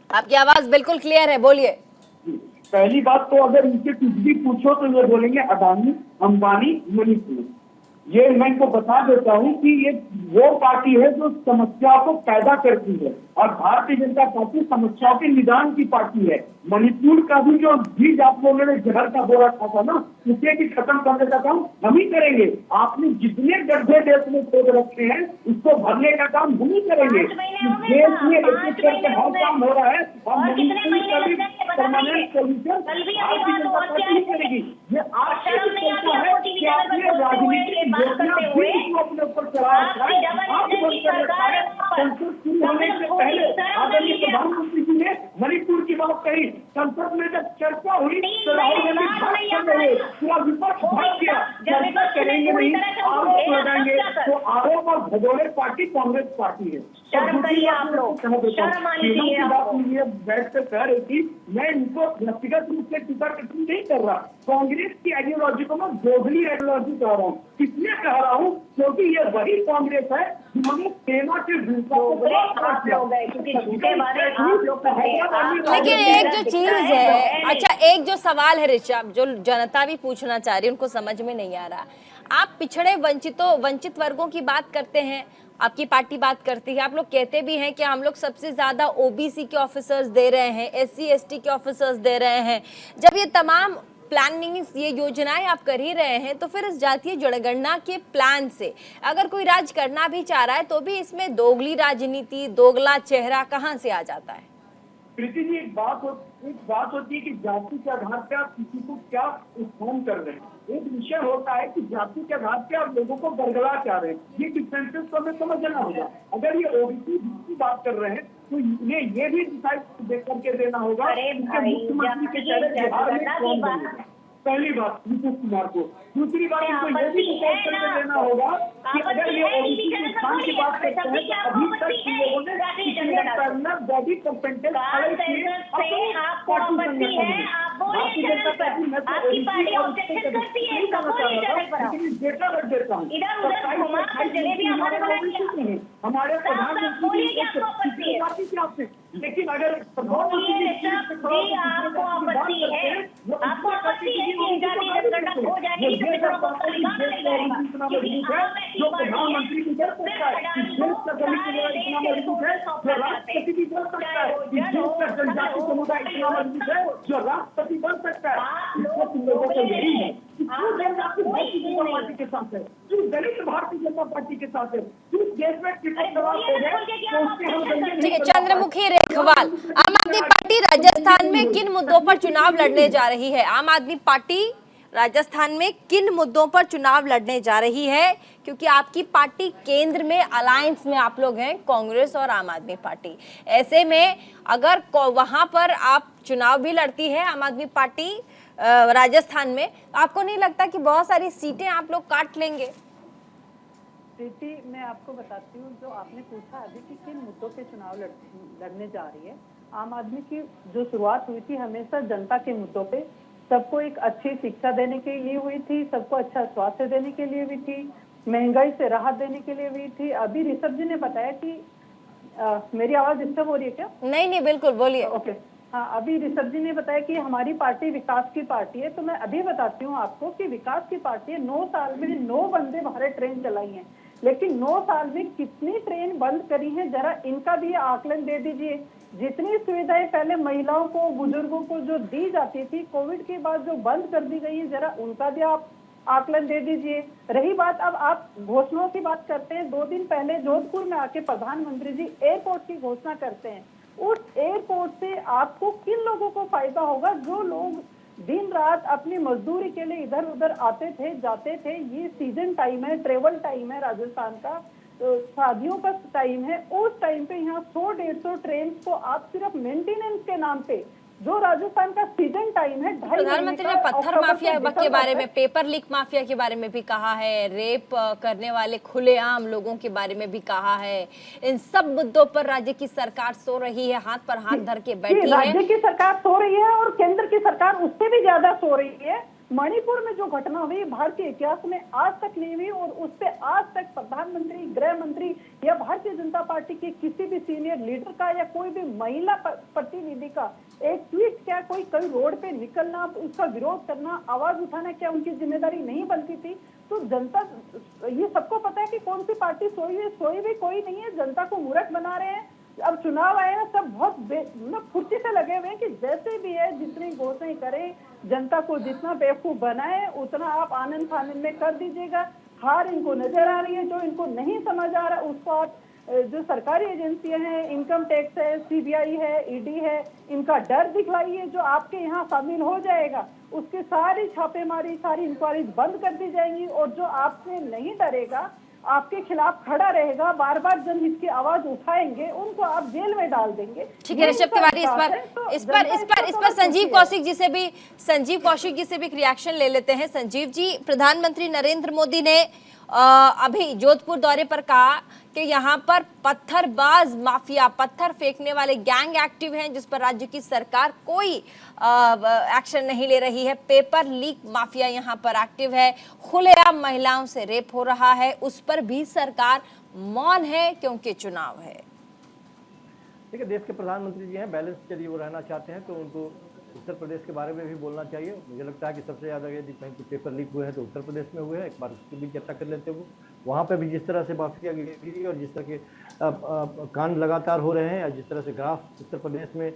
आपकी आवाज बिल्कुल क्लियर है, बोलिए। पहली बात तो अगर इनसे कुछ भी पूछो तो ये बोलेंगे अदानी, अंबानी, मणिपुर। ये मैं इनको बता देता हूँ कि ये वो पार्टी है जो समस्या को पैदा करती है और भारतीय जनता पार्टी समस्याओं के निदान की पार्टी है। मणिपुर का भी जो बीज आप लोगों ने जहर का बोरा था ना, उसे भी खत्म करने का काम हम ही करेंगे। आपने जितने गड्ढे देश में खोद रखे हैं उसको भरने का काम हम ही करेंगे। देश में एक करके हर काम हो रहा है और मणिपुर का भी permanent solution Bharatiya Janata party ही करेगी। ये आपसे चलता है कि आपने राजनीतिक योजना भी अपने ऊपर चला रखा है, आप बंद कर रखा है। संसद शुरू होने से पहले आदरणीय प्रधानमंत्री जी ने मणिपुर की बात कही। संसद में जब चर्चा हुई तो राहुल गांधी भाग कर रहे, पूरा विपक्ष भाग गया। चर्चा करेंगे नहीं, आरोप लगाएंगे, तो आरोप और भगोड़े पार्टी कांग्रेस पार्टी है। शर्म करिए आप लोग, शर्म आनी चाहिए आपको। बैठ कर कह रही थी, मैं इनको व्यक्तिगत रूप से टीका टिप्पणी नहीं कर रहा, कांग्रेस की आइडियोलॉजी को मैं दोगली आइडियोलॉजी कह रहा हूँ। इसलिए कह रहा हूँ क्योंकि ये वही कांग्रेस है जिन्होंने सेना के लेकिन एक जो चीज है, अच्छा एक जो सवाल है ऋषभ, जो जनता भी पूछना चाह रही है, उनको समझ में नहीं आ रहा। आप पिछड़े वंचित वर्गों की बात करते हैं, आपकी पार्टी बात करती है, आप लोग कहते भी हैं कि हम लोग सबसे ज्यादा ओबीसी के ऑफिसर्स दे रहे हैं, एससी एसटी के ऑफिसर्स दे रहे हैं। जब ये तमाम प्लानिंग, ये योजनाएं आप कर ही रहे हैं, तो फिर इस जातीय जनगणना के प्लान से अगर कोई राज करना भी चाह रहा है तो भी इसमें दोगली राजनीति, दोगला चेहरा कहाँ से आ जाता है? प्रीति जी, एक बात होती है कि जाति के आधार पर आप किसी को क्या उत्थान कर रहे हैं। एक विषय होता है कि जाति के आधार पर आप लोगों को बरगला क्या रहे हैं। ये डिफरेंसेस तो हमें समझना होगा। अगर ये ओबीसी की बात कर रहे हैं तो ये भी डिसाइड देख करके देना होगा। मुख्यमंत्री के चेहरे बिहार में कौन बनेगा, पहली बात नीतीश कुमार को। दूसरी बात इनको ये भी डिसाइड करके देना होगा कि अगर ये ओबीसी के स्थान की बात करते हैं तो अभी तक लोगों ने पैरेलल बॉडी कंपेंटेशन खड़े किए पार्टी संगठन में। भारतीय जनता पार्टी में तो ओबीसी और डेटा रख देता हूँ, हमारे प्रधानमंत्री की, लेकिन अगर जो प्रधानमंत्री भी कर सकता है, देश का दलित इतना मजबूत है, जो राष्ट्रपति भी बन सकता है, देश का जनजाति समुदाय इतना मजबूत है जो राष्ट्रपति बन सकता है। इसको तुम लोगों को यही है, क्यों जनजाति भारतीय जनता पार्टी के साथ है, क्यों दलित भारतीय जनता पार्टी के साथ है, क्यों देश में कितने सवाल हो गए तो उसके हम। ठीक है, चंद्रमुखी रेखवाल, आम आदमी पार्टी राजस्थान में किन मुद्दों पर चुनाव लड़ने जा रही है? आम आदमी पार्टी राजस्थान में किन मुद्दों पर चुनाव लड़ने जा रही है? क्योंकि आपकी पार्टी केंद्र में अलायंस में आप लोग हैं, कांग्रेस और आम आदमी पार्टी। ऐसे में अगर वहां पर आप चुनाव भी लड़ती है आम आदमी पार्टी राजस्थान में, आपको नहीं लगता कि बहुत सारी सीटें आप लोग काट लेंगे? प्रीति, मैं आपको बताती हूँ, जो आपने पूछा अभी कि किन मुद्दों पे चुनाव लड़ने जा रही है। आम आदमी की जो शुरुआत हुई थी हमेशा जनता के मुद्दों पे, सबको एक अच्छी शिक्षा देने के लिए हुई थी, सबको अच्छा स्वास्थ्य देने के लिए भी थी, महंगाई से राहत देने के लिए भी थी। अभी ऋषभ जी ने बताया कि मेरी आवाज डिस्टर्ब हो रही है क्या? नहीं, बिल्कुल बोलिए। ओके, हाँ, अभी ऋषभ जी ने बताया कि हमारी पार्टी विकास की पार्टी है, तो मैं अभी बताती हूँ आपको कि विकास की पार्टी है। 9 साल में 9 वंदे भारत ट्रेन चलाई है, लेकिन 9 साल में कितनी ट्रेन बंद करी है, जरा इनका भी आकलन दे दीजिए जितनी सुविधाएं पहले महिलाओं को, बुजुर्गों को जो दी जाती थी, कोविड के बाद जो बंद कर दी गई है, जरा उनका भी आप आकलन दे दीजिए। रही बात, अब आप घोषणाओं की बात करते हैं, 2 दिन पहले जोधपुर में आके प्रधानमंत्री जी एयरपोर्ट की घोषणा करते हैं। उस एयरपोर्ट से आपको किन लोगों को फायदा होगा? जो लोग दिन रात अपनी मजदूरी के लिए इधर उधर आते थे, जाते थे। ये सीजन टाइम है, ट्रेवल टाइम है राजस्थान का, तो शादियों का टाइम है। उस टाइम पे यहाँ 100-150 ट्रेन को आप सिर्फ मेंटेनेंस के नाम पे, जो राजस्थान का सीजन टाइम है, प्रधानमंत्री ने पत्थर माफिया के बारे में, पेपर लीक माफिया के बारे में भी कहा है, रेप करने वाले खुलेआम लोगों के बारे में भी कहा है। इन सब मुद्दों पर राज्य की सरकार सो रही है, हाथ पर हाथ धर के बैठी है। राज्य की सरकार सो रही है और केंद्र की सरकार उससे भी ज्यादा सो रही है। मणिपुर में जो घटना हुई भारतीय इतिहास में आज तक नहीं हुई, और उस पे आज तक प्रधानमंत्री, गृह मंत्री या भारतीय जनता पार्टी के किसी भी सीनियर लीडर का या कोई भी महिला प्रतिनिधि का एक ट्वीट, क्या कोई रोड पे निकलना, उसका विरोध करना, आवाज उठाना, क्या उनकी जिम्मेदारी नहीं बनती थी? तो जनता, ये सबको पता है कि कौन सी पार्टी सोई है, सोई भी कोई नहीं है। जनता को मूर्ख बना रहे हैं। अब चुनाव आए ना, सब बहुत फुर्ती से लगे हुए हैं कि जैसे भी है, जितनी घोषणाएं करें, जनता को जितना बेवकूफ बनाए उतना आप आनंद फानंद में कर दीजिएगा। हार इनको नजर आ रही है, जो इनको नहीं समझ आ रहा उसको आप, जो सरकारी एजेंसियां हैं, इनकम टैक्स है, सीबीआई है, ईडी है, इनका डर दिखलाइए। जो आपके यहाँ शामिल हो जाएगा उसकी सारी छापेमारी, सारी इंक्वायरी बंद कर दी जाएंगी, और जो आपसे नहीं डरेगा, आपके खिलाफ खड़ा रहेगा, बार बार जनहित की आवाज उठाएंगे, उनको आप जेल में डाल देंगे। ठीक है ऋषभ तिवारी, इस पर संजीव कौशिक जी से भी एक रिएक्शन ले लेते हैं। संजीव जी, प्रधानमंत्री नरेंद्र मोदी ने अभी जोधपुर दौरे पर कहा कि यहाँ पर पत्थरबाज माफिया, पत्थर फेंकने वाले गैंग एक्टिव हैं, जिस पर राज्य की सरकार कोई एक्शन नहीं ले रही है। पेपर लीक माफिया यहाँ पर एक्टिव है, खुलेआम महिलाओं से रेप हो रहा है, उस पर भी सरकार मौन है क्योंकि चुनाव है। देखिए, देश के प्रधानमंत्री जी हैं, बैलेंस यदि वो रहना चाहते हैं तो उनको उत्तर प्रदेश के बारे में भी बोलना चाहिए। मुझे लगता है कि सबसे ज़्यादा यदि कहीं कुछ पेपर लीक हुए हैं तो उत्तर प्रदेश में हुए हैं। एक बार उसकी भी चर्चा कर लेते हैं। वहाँ पे भी जिस तरह से माफिया गिरी और जिस तरह के कांड लगातार हो रहे हैं, या जिस तरह से ग्राफ उत्तर प्रदेश में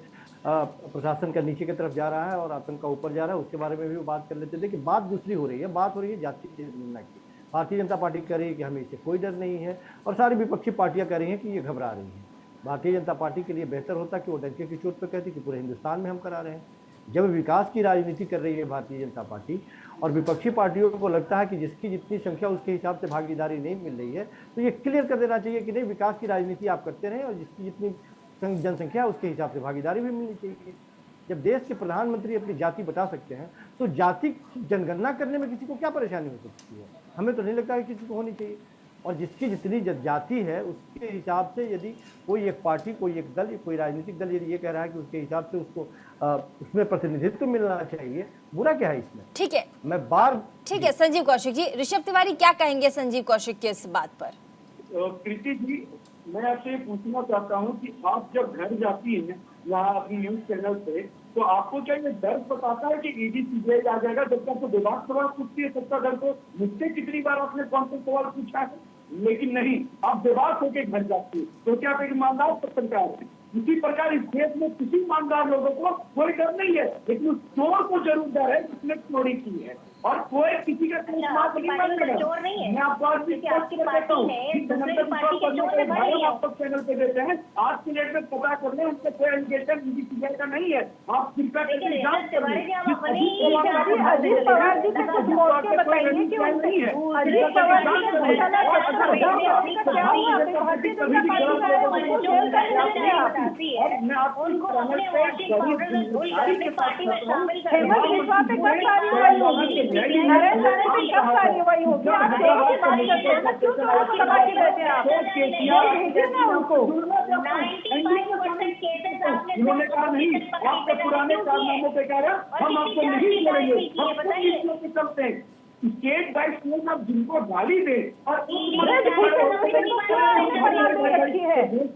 प्रशासन का नीचे की तरफ जा रहा है और आतंक का ऊपर जा रहा है, उसके बारे में भी बात कर लेते थे। कि बात दूसरी हो रही है, बात हो रही है जाति जनगणना की। भारतीय जनता पार्टी कह रही है कि हमें इससे कोई डर नहीं है, और सारी विपक्षी पार्टियाँ कह रही हैं कि ये घबरा रही हैं। भारतीय जनता पार्टी के लिए बेहतर होता कि वो डंके की चोट पर कहती कि पूरे हिंदुस्तान में हम करा रहे हैं। जब विकास की राजनीति कर रही है भारतीय जनता पार्टी, और विपक्षी पार्टियों को लगता है कि जिसकी जितनी संख्या उसके हिसाब से भागीदारी नहीं मिल रही है, तो ये क्लियर कर देना चाहिए कि नहीं, विकास की राजनीति आप करते रहें और जिसकी जितनी जनसंख्या उसके हिसाब से भागीदारी भी मिलनी चाहिए। जब देश के प्रधानमंत्री अपनी जाति बता सकते हैं, तो जाति जनगणना करने में किसी को क्या परेशानी हो सकती है? हमें तो नहीं लगता है किसी को होनी चाहिए। और जिसकी जितनी जाति है उसके हिसाब से यदि कोई एक पार्टी, कोई एक दल, कोई राजनीतिक दल यदि ये कह रहा है कि उसके हिसाब से उसको उसमें प्रतिनिधित्व मिलना चाहिए, बुरा क्या है इसमें? ठीक है, ठीक है संजीव कौशिक जी। ऋषभ तिवारी क्या कहेंगे संजीव कौशिक के इस बात पर? प्रीति जी, मैं आपसे पूछना चाहता हूँ कि आप जब घर जाती हैं यहाँ अपनी न्यूज चैनल पे, तो आपको क्या ये डर बताता है कि ईडी सीबीआई आ जाएगा? जब तक तो विवाद सवाल पूछती है तब तक डर को मुझसे कितनी बार आपने कौन सा सवाल पूछा है, लेकिन नहीं, आप विवाद होकर घर जाती है। तो क्या आप एक ईमानदार पत्रकार है? इसी प्रकार इस देश में किसी ईमानदार लोगों को कोई डर नहीं है, लेकिन उस चोर को जरूर डर है जिसने चोरी की है, और कोई किसी का नहीं चोर नहीं है। मैं आपको आज चैनल पे देते हैं, आज की डेट में पता कर ले, उनसे कोई एलिगेशन सीबीआई का नहीं है। आप कृपया कार्रवाई होगी? आप क्यों सभा की रहते हैं? उन्होंने कहा नहीं, आपके पुराने कारनामों पे कह रहा हम आपको नहीं छोड़ेंगे, हम चलते हैं। स्टेट बाय स्टेट आप जिनको गाली दे और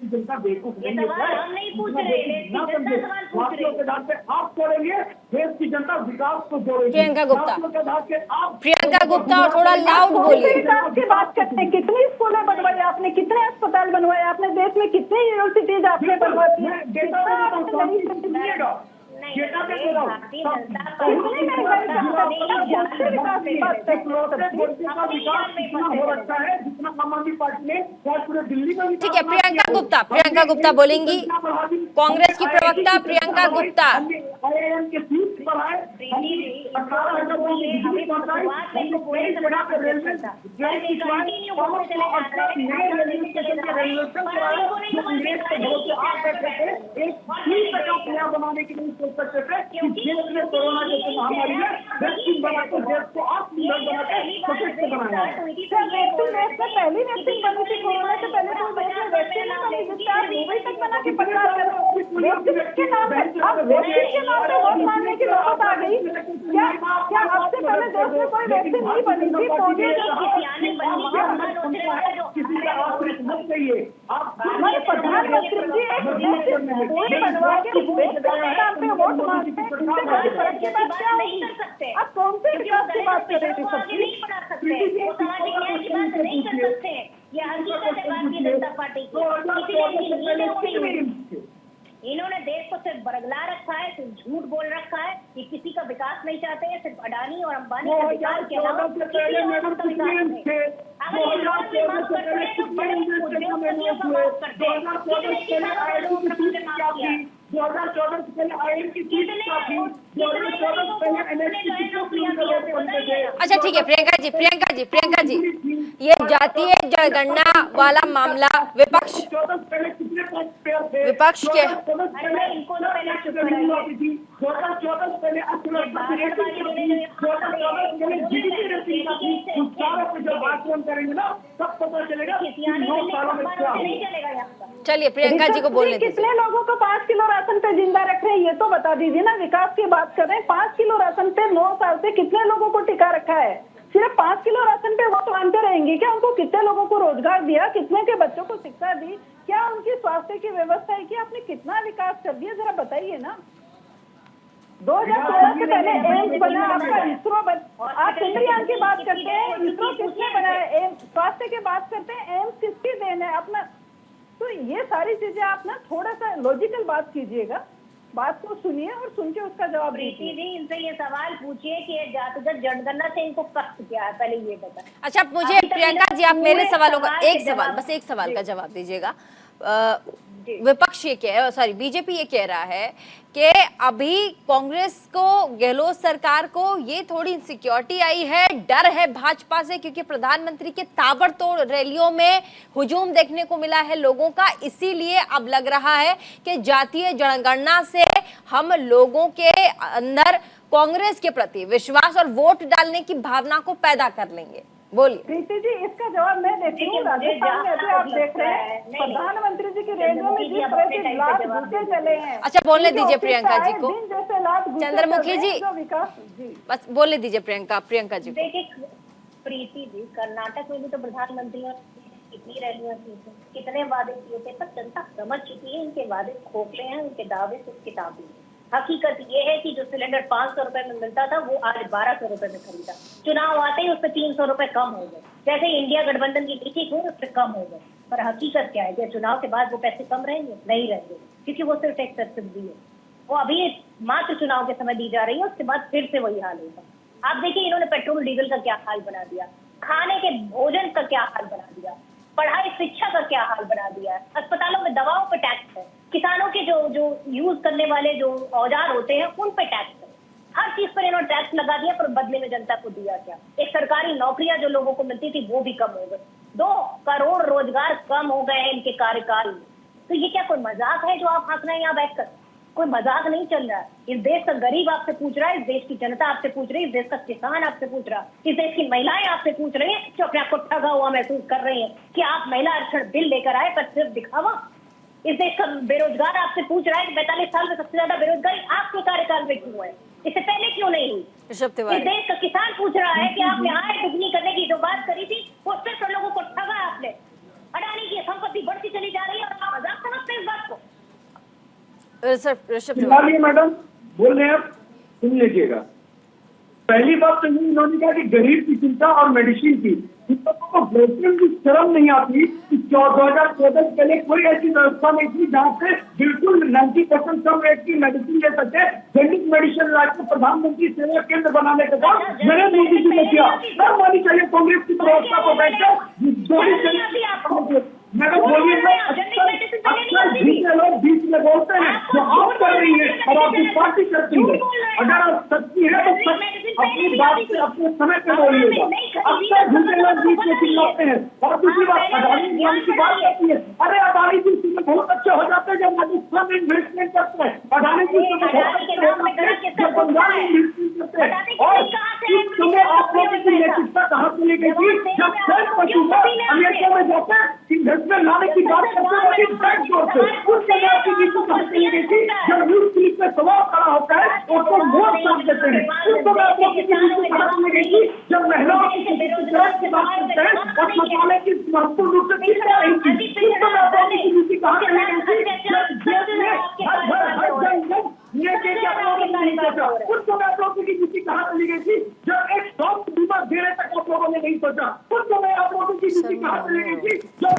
जनता बेवकूफ नहीं है, आप छोड़ेंगे देश की जनता विकास को जोड़ेगी। प्रियंका गुप्ता, आप प्रियंका गुप्ता और थोड़ा लाउड बोलिए। विकास की बात करते हैं, कितनी स्कूलें बनवाई आपने, कितने अस्पताल बनवाए आपने, देश में कितने यूनिवर्सिटीज आपने बनवाई है? ठीक है, प्रियंका गुप्ता, प्रियंका गुप्ता बोलेंगी, कांग्रेस की प्रवक्ता प्रियंका गुप्ता। बनाने के लिए सोच सकते थे कि देश में कोरोना जैसी महामारी है, वैक्सीन बनाकर देश को आत्मनिर्भर बनाकर सशक्त बनाया है। पहली वैक्सीन बनी थी कोरोना से पहले, तो देश में वैक्सीन नहीं बनी, जिससे आप मुंबई तक बना के प्रचार कर रहे हो। वैक्सीन के नाम पे अब वैक्सीन के नाम पे वोट मांगने की नौबत आ गई। क्या आपसे पहले देश में कोई वैक्सीन नहीं बनी थी? हमारे प्रधानमंत्री जी एक बनवा के नाम पे वोट मांगते हैं, इससे बड़ी फर्क की बात क्या होगी? आप कौन से विकास की बात कर रहे थे? इन्होंने देश को सिर्फ बरगला रखा है, सिर्फ झूठ बोल रखा है कि किसी का विकास नहीं चाहते हैं, सिर्फ अडानी और अंबानी का विकास के अलावा किसी और का विकास नहीं। अगर ये लोग भी बात करते हैं तो बड़े उद्योगपतियों का बात करते हैं। 2014 से पहले आईएम की सीट क्या थी? 2014 से पहले एनएससी अच्छा ठीक है, प्रियंका जी, प्रियंका जी, ये जातीय जनगणना वाला मामला विपक्ष के करेंगे ना तब पता चलेगा। चलिए प्रियंका जी को बोलने दीजिए। कितने लोगों को 5 किलो राशन पे जिंदा रख रहे हैं, ये तो बता दीजिए ना। विकास की बात कर रहे हैं, 5 किलो राशन पे 9 साल से कितने लोगों को टिका रखा है? सिर्फ 5 किलो राशन पे वोट मांगते रहेंगे क्या? उनको कितने लोगों को रोजगार दिया, कितने के बच्चों को शिक्षा दी, क्या उनकी स्वास्थ्य की व्यवस्था है कि आपने कितना विकास कर दिया? जरा बताइए ना। 2016 से पहले एम्स बना, आपका इसरो आप चंद्रयान की बात करते हैं, इसरो किसने बनाया? स्वास्थ्य की बात करते हैं, एम्स किसकी देन है अपना? तो ये सारी चीजें आप ना थोड़ा सा लॉजिकल बात कीजिएगा, बात को सुनिए और सुन के उसका जवाब प्रीति जी, इनसे ये सवाल पूछिए कि जातिगत जनगणना से इनको कष्ट क्या है, पहले ये बता। अच्छा मुझे प्रियंका जी, आप मेरे सवालों का एक सवाल का जवाब दीजिएगा। विपक्ष ये बीजेपी ये कह रहा है कि अभी कांग्रेस को, गहलोत सरकार को ये थोड़ी इनसिक्योरिटी आई है, डर है भाजपा से, क्योंकि प्रधानमंत्री के ताबड़तोड़ रैलियों में हुजूम देखने को मिला है लोगों का, इसीलिए अब लग रहा है कि जातीय जनगणना से हम लोगों के अंदर कांग्रेस के प्रति विश्वास और वोट डालने की भावना को पैदा कर लेंगे। बोलिए प्रीति जी, इसका जवाब मैं देती हूँ। राजस्थान में अभी आप देख रहे हैं प्रधानमंत्री जी की रैलियों में जिस तरह से लात घुसे चले हैं। अच्छा बोलने दीजिए प्रियंका जी को। जैसे लात चंद्रमुखी जी, विकास जी बस बोलने दीजिए प्रियंका जी को। देखिए प्रीति जी, कर्नाटक में भी तो प्रधानमंत्रियों कितनी रैलियां की थी, कितने वादे किए थे, पर जनता समझ चुकी है इनके वादे खोखले हैं, उनके दावे सिर्फ किताबी। हकीकत ये है कि जो सिलेंडर 500 रुपए में मिलता था वो आज 1200 रुपए में खरीदा। चुनाव आते ही उससे 300 रुपए कम हो गए, जैसे इंडिया गठबंधन की नीति थी उससे कम हो गए। पर हकीकत क्या है कि चुनाव के बाद वो पैसे कम रहेंगे? नहीं रहेंगे, क्योंकि वो सिर्फ एक सब्सिडी है, वो अभी मात्र चुनाव के समय दी जा रही है, उसके बाद फिर से वही हाल होगा। आप देखिए इन्होंने पेट्रोल डीजल का क्या हाल बना दिया, खाने के भोजन का क्या हाल बना दिया, पढ़ाई शिक्षा का क्या हाल बना दिया है, अस्पतालों में दवाओं पे टैक्स है, किसानों के जो यूज करने वाले जो औजार होते हैं उन पे टैक्स है, हर चीज पर इन्होंने टैक्स लगा दिया। पर बदले में जनता को दिया क्या? एक सरकारी नौकरियां जो लोगों को मिलती थी वो भी कम हो गई, 2 करोड़ रोजगार कम हो गए हैं इनके कार्यकाल में। तो ये क्या कोई मजाक है जो आप हंस रहे हैं यहाँ बैठकर? कोई मजाक नहीं चल रहा है। इस देश का गरीब आपसे पूछ रहा है, इस देश की जनता आपसे पूछ रही है, इस देश का किसान आपसे पूछ रहा है, इस देश की महिलाएं आपसे पूछ रही है, जो अपने आप को ठगा हुआ महसूस कर रही है कि आप महिला आरक्षण बिल लेकर आए पर सिर्फ दिखावा। इस देश का बेरोजगार आपसे पूछ रहा है कि 45 साल में सबसे ज्यादा बेरोजगारी आपके कार्यकाल में क्यों है, इससे पहले क्यों नहीं हुई? इस देश का किसान पूछ रहा है कि आपने आय दुगनी करने की जो बात करी थी वो सिर्फ लोगों को ठगा आपने। अडानी की संपत्ति बढ़ती चली जा रही है और आप मजाक समझते हैं इस बात को। ऋषभ तिवारी मैडम बोल रहे हैं, सुन लीजिएगा। पहली बात तो ये इन्होंने कहा कि गरीब की चिंता और मेडिसिन की, इन लोगों को वोटिंग की शर्म नहीं आती कि 2014 से पहले कोई ऐसी व्यवस्था नहीं थी जहाँ पे बिल्कुल 90% कम रेट की मेडिसिन ले सके। जेनेरिक मेडिसिन लाकर प्रधानमंत्री सेवा केंद्र बनाने के बाद नरेंद्र मोदी जी ने किया। सब मानी चाहिए कांग्रेस की व्यवस्था को बैठकर मैडम बोलिए, अक्सर झूठे लोग बीच में बोलते हैं जो आप कर रही है और आपकी पार्टी करती है। अगर आप सच्ची है तो सच अपनी बात से अपने समय पे बोलिएगा। अक्सर झूठे लोग बीच में चिल्लाते हैं। और दूसरी बात, अडानी की बात करती है, अरे अडानी जी बहुत अच्छे हो जाते हैं जब राजस्थान में इन्वेस्टमेंट करते हैं, अडानी जी बहुत अच्छे हो जाते हैं जब बंगाल में इन्वेस्टमेंट करते हैं। और इस समय आप लोगों की नैतिकता कहाँ चली गई थी जब अमेरिका में जाते हैं इन्वेस्टमेंट लाने की बात करते हैं उस समय आपकी नीति कहाँ चली गई थी जब न्यूज क्लिप में सवाल खड़ा होता है उसको वोट साफ देते हैं। उस समय आप लोगों की नीति कहाँ चली गई थी जब महिलाओं की की बात करते हैं और मसाले की महत्वपूर्ण रूप से ठीक है रही थी। उस समय आप लोगों की नीति कहाँ चली गई थी जब देश में हर जन ये के आप लोगों ने नहीं सोचा। उस समय आप लोगों की नीति कहाँ चली गई थी जब एक स्वास्थ्य बीमा देने तक आप लोगों ने नहीं सोचा। उस समय आप लोगों की नीति कहाँ चली गई थी जो आप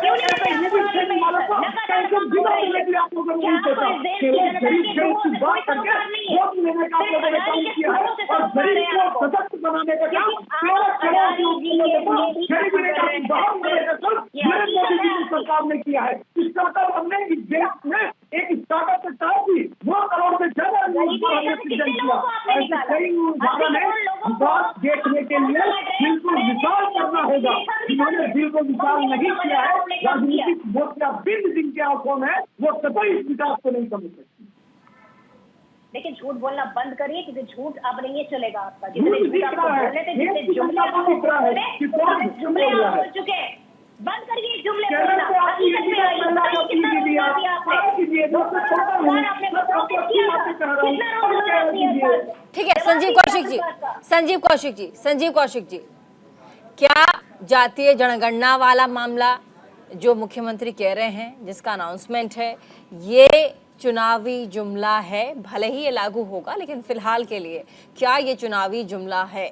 लोगों ने नहीं सोचा। गरीब की बात करके वोट लेने का आप लोगों ने काम किया है और गरीब को सशक्त बनाने का काम नरेंद्र मोदी जी की सरकार ने किया है। इस सरकार हमने इस देश में एक स्टार्टअप के साथ भी 2 करोड़ से ज्यादा ऐसे कई उदाहरण है। विकास देखने के लिए बिल्कुल विशाल करना होगा। इन्होंने बिल्कुल विशाल नहीं किया है। राजनीतिक वोट या बिंद जिनके आंखों में वो कतई इस विकास को नहीं समझ सकती। लेकिन झूठ बोलना बंद करिए क्योंकि झूठ अब नहीं चलेगा आपका। जितने झूठ आपको बोलने थे, जितने जुमले आप जुमले आप बोल चुके हैं, बंद करिए जुमले बोलना। हकीकत में आइए, कितना रोजगार दिया आपने? ठीक है संजीव कौशिक जी, क्या जातीय जनगणना वाला मामला जो मुख्यमंत्री कह रहे हैं, जिसका अनाउंसमेंट है, ये चुनावी जुमला है? भले ही ये लागू होगा लेकिन फिलहाल के लिए क्या ये चुनावी जुमला है?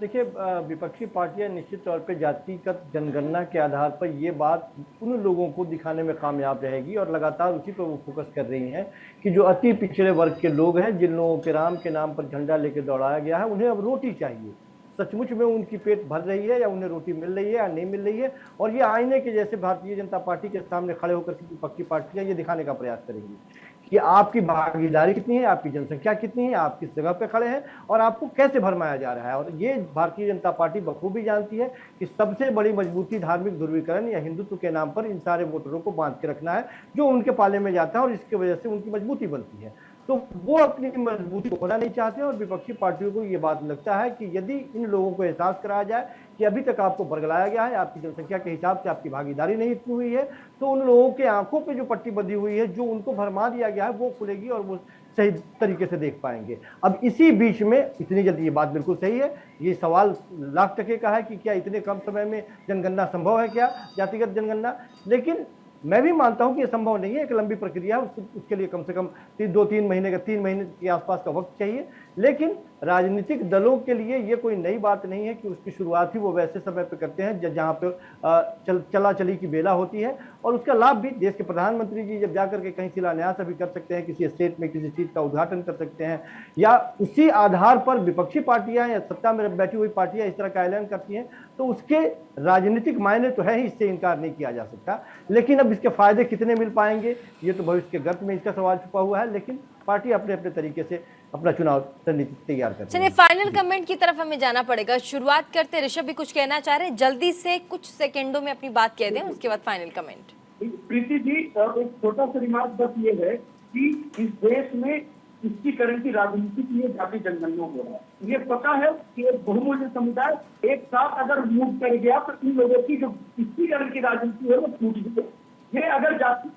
देखिए, विपक्षी पार्टियां निश्चित तौर पे जातिगत जनगणना के आधार पर ये बात उन लोगों को दिखाने में कामयाब रहेगी और लगातार उसी पर वो फोकस कर रही हैं कि जो अति पिछड़े वर्ग के लोग हैं, जिन लोगों के राम के नाम पर झंडा लेके दौड़ाया गया है, उन्हें अब रोटी चाहिए। सचमुच में उनकी पेट भर रही है या उन्हें रोटी मिल रही है या नहीं मिल रही है? और ये आईने के जैसे भारतीय जनता पार्टी के सामने खड़े होकर के विपक्षी पार्टियां ये दिखाने का प्रयास करेंगी कि आपकी भागीदारी कितनी है, आपकी जनसंख्या कितनी है, आप किस जगह पे खड़े हैं और आपको कैसे भरमाया जा रहा है। और ये भारतीय जनता पार्टी बखूबी जानती है कि सबसे बड़ी मजबूती धार्मिक ध्रुवीकरण या हिंदुत्व के नाम पर इन सारे वोटरों को बांध के रखना है, जो उनके पाले में जाता है और इसकी वजह से उनकी मजबूती बनती है। तो वो अपनी मजबूती को खोना नहीं चाहते और विपक्षी पार्टियों को ये बात लगता है कि यदि इन लोगों को एहसास कराया जाए कि अभी तक आपको बरगलाया गया है, आपकी जनसंख्या के हिसाब से आपकी भागीदारी नहीं इतनी हुई है, तो उन लोगों के आंखों पे जो पट्टी बंधी हुई है, जो उनको भरमा दिया गया है, वो खुलेगी और वो सही तरीके से देख पाएंगे। अब इसी बीच में इतनी जल्दी, ये बात बिल्कुल सही है, ये सवाल लाख टके का है कि क्या इतने कम समय में जनगणना संभव है, क्या जातिगत जनगणना? लेकिन मैं भी मानता हूं कि ये संभव नहीं है, एक लंबी प्रक्रिया है, उसके लिए कम से कम 3 महीने के आसपास का वक्त चाहिए। लेकिन राजनीतिक दलों के लिए ये कोई नई बात नहीं है कि उसकी शुरुआत ही वो वैसे समय पे करते हैं जहाँ पे चला चली की बेला होती है। और उसका लाभ भी देश के प्रधानमंत्री जी जब जाकर के कहीं शिलान्यास अभी कर सकते हैं, किसी स्टेट में किसी चीज़ का उद्घाटन कर सकते हैं, या उसी आधार पर विपक्षी पार्टियां या सत्ता में बैठी हुई पार्टियां इस तरह का ऐलान करती हैं, तो उसके राजनीतिक मायने तो है ही, इससे इनकार नहीं किया जा सकता। लेकिन अब इसके फायदे कितने मिल पाएंगे, ये तो भविष्य के गर्त में इसका सवाल छुपा हुआ है। लेकिन पार्टी अपने अपने तरीके से अपना चुनाव रणनीति तैयार करती है। चलिए फाइनल कमेंट की तरफ हमें जाना पड़ेगा। शुरुआत करते, ऋषभ भी कुछ कहना चाह रहे हैं, जल्दी से कुछ सेकंडों में अपनी बात कह दें, उसके बाद फाइनल कमेंट। प्रीति जी, एक छोटा सा रिमार्क बस ये है कि इस देश में इसकी करंट की राजनीति की जाति जनगणना हो रहा है। ये पता है कि एक बहुमूल्य समुदाय एक साथ अगर मूव कर गया तो इन लोगों की जो इसकी करंट की राजनीति है वो टूट गई। ये अगर जाति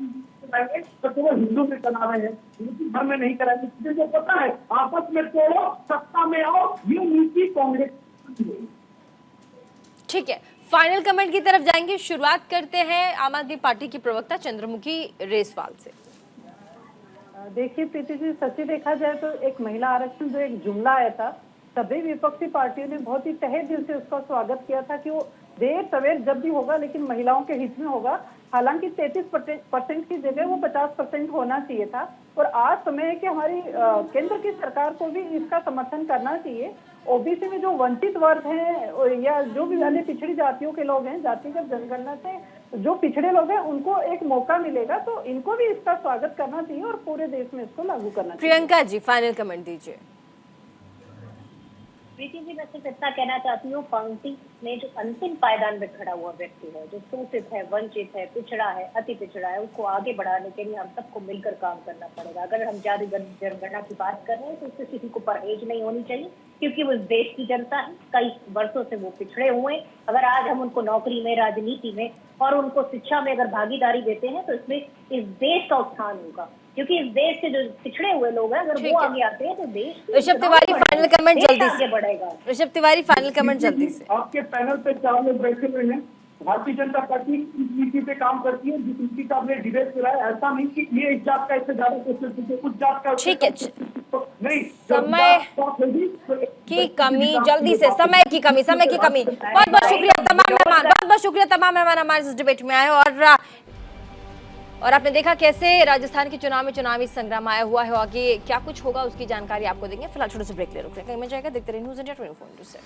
कराएंगे तो केवल हिंदू में करा रहे हैं, नीति भर में नहीं कराएंगे। मुझे जो पता है आपस में तोड़ो, सत्ता में आओ, ये नीति कांग्रेस की है। ठीक है, फाइनल कमेंट की तरफ जाएंगे। शुरुआत करते हैं आम आदमी पार्टी की प्रवक्ता चंद्रमुखी रेसवाल से। देखिए प्रीति जी, सच्ची देखा जाए तो एक महिला आरक्षण जो एक जुमला आया था, सभी विपक्षी पार्टियों ने बहुत ही तहे दिल से उसका स्वागत किया था कि वो देर सवेर जब भी होगा लेकिन महिलाओं के हित में होगा। हालांकि 33% की जगह वो 50% होना चाहिए था। और आज समय है कि हमारी केंद्र की सरकार को भी इसका समर्थन करना चाहिए। ओबीसी में जो वंचित वर्ग हैं या जो भी अन्य पिछड़ी जातियों के लोग हैं, जातिगत जनगणना से जो पिछड़े लोग हैं, उनको एक मौका मिलेगा, तो इनको भी इसका स्वागत करना चाहिए और पूरे देश में इसको लागू करना चाहिए। प्रियंका जी, फाइनल कमेंट दीजिए। प्रीति जी, मैं सिर्फ इतना कहना चाहती हूँ, पंक्ति में जो अंतिम पायदान में खड़ा हुआ व्यक्ति है, जो शोषित है, वंचित है, पिछड़ा है, अति पिछड़ा है, उसको आगे बढ़ाने के लिए हम सबको मिलकर काम करना पड़ेगा। अगर हम जाति जनगणना की बात कर रहे हैं तो उससे किसी को परहेज नहीं होनी चाहिए, क्योंकि वो देश की जनता है, कई वर्षों से वो पिछड़े हुए। अगर आज हम उनको नौकरी में, राजनीति में और उनको शिक्षा में अगर भागीदारी देते हैं तो इसमें इस देश का उत्थान होगा, क्योंकि इस देश के जो पिछड़े हुए लोग हैं, अगर वो आगे आते हैं तो देश ऋषभ तिवारी, फाइनल कमेंट जल्दी आगे बढ़ेगा। ऋषभ तिवारी, फाइनल कमेंट जल्दी से। आपके पैनल पे 4 लोग बैठे हुए हैं। भारतीय जनता पार्टी इस नीति पे काम करती है जिस नीति का आपने डिबेट कराया। ऐसा नहीं कि ये इस जात का इससे ज्यादा क्वेश्चन, उस जात का ठीक है, नहीं, समय की कमी, जल्दी से समय की कमी। बहुत बहुत शुक्रिया तमाम मेहमान, बहुत बहुत शुक्रिया तमाम मेहमान हमारे इस डिबेट में आए। और आपने देखा कैसे राजस्थान के चुनाव में चुनावी संग्राम आया हुआ है। आगे क्या कुछ होगा उसकी जानकारी आपको देंगे। फिलहाल छोटे से ब्रेक ले रुक रहे हैं, कहीं में जाएगा। देखते रहिए न्यूज़ इंडिया 24/7।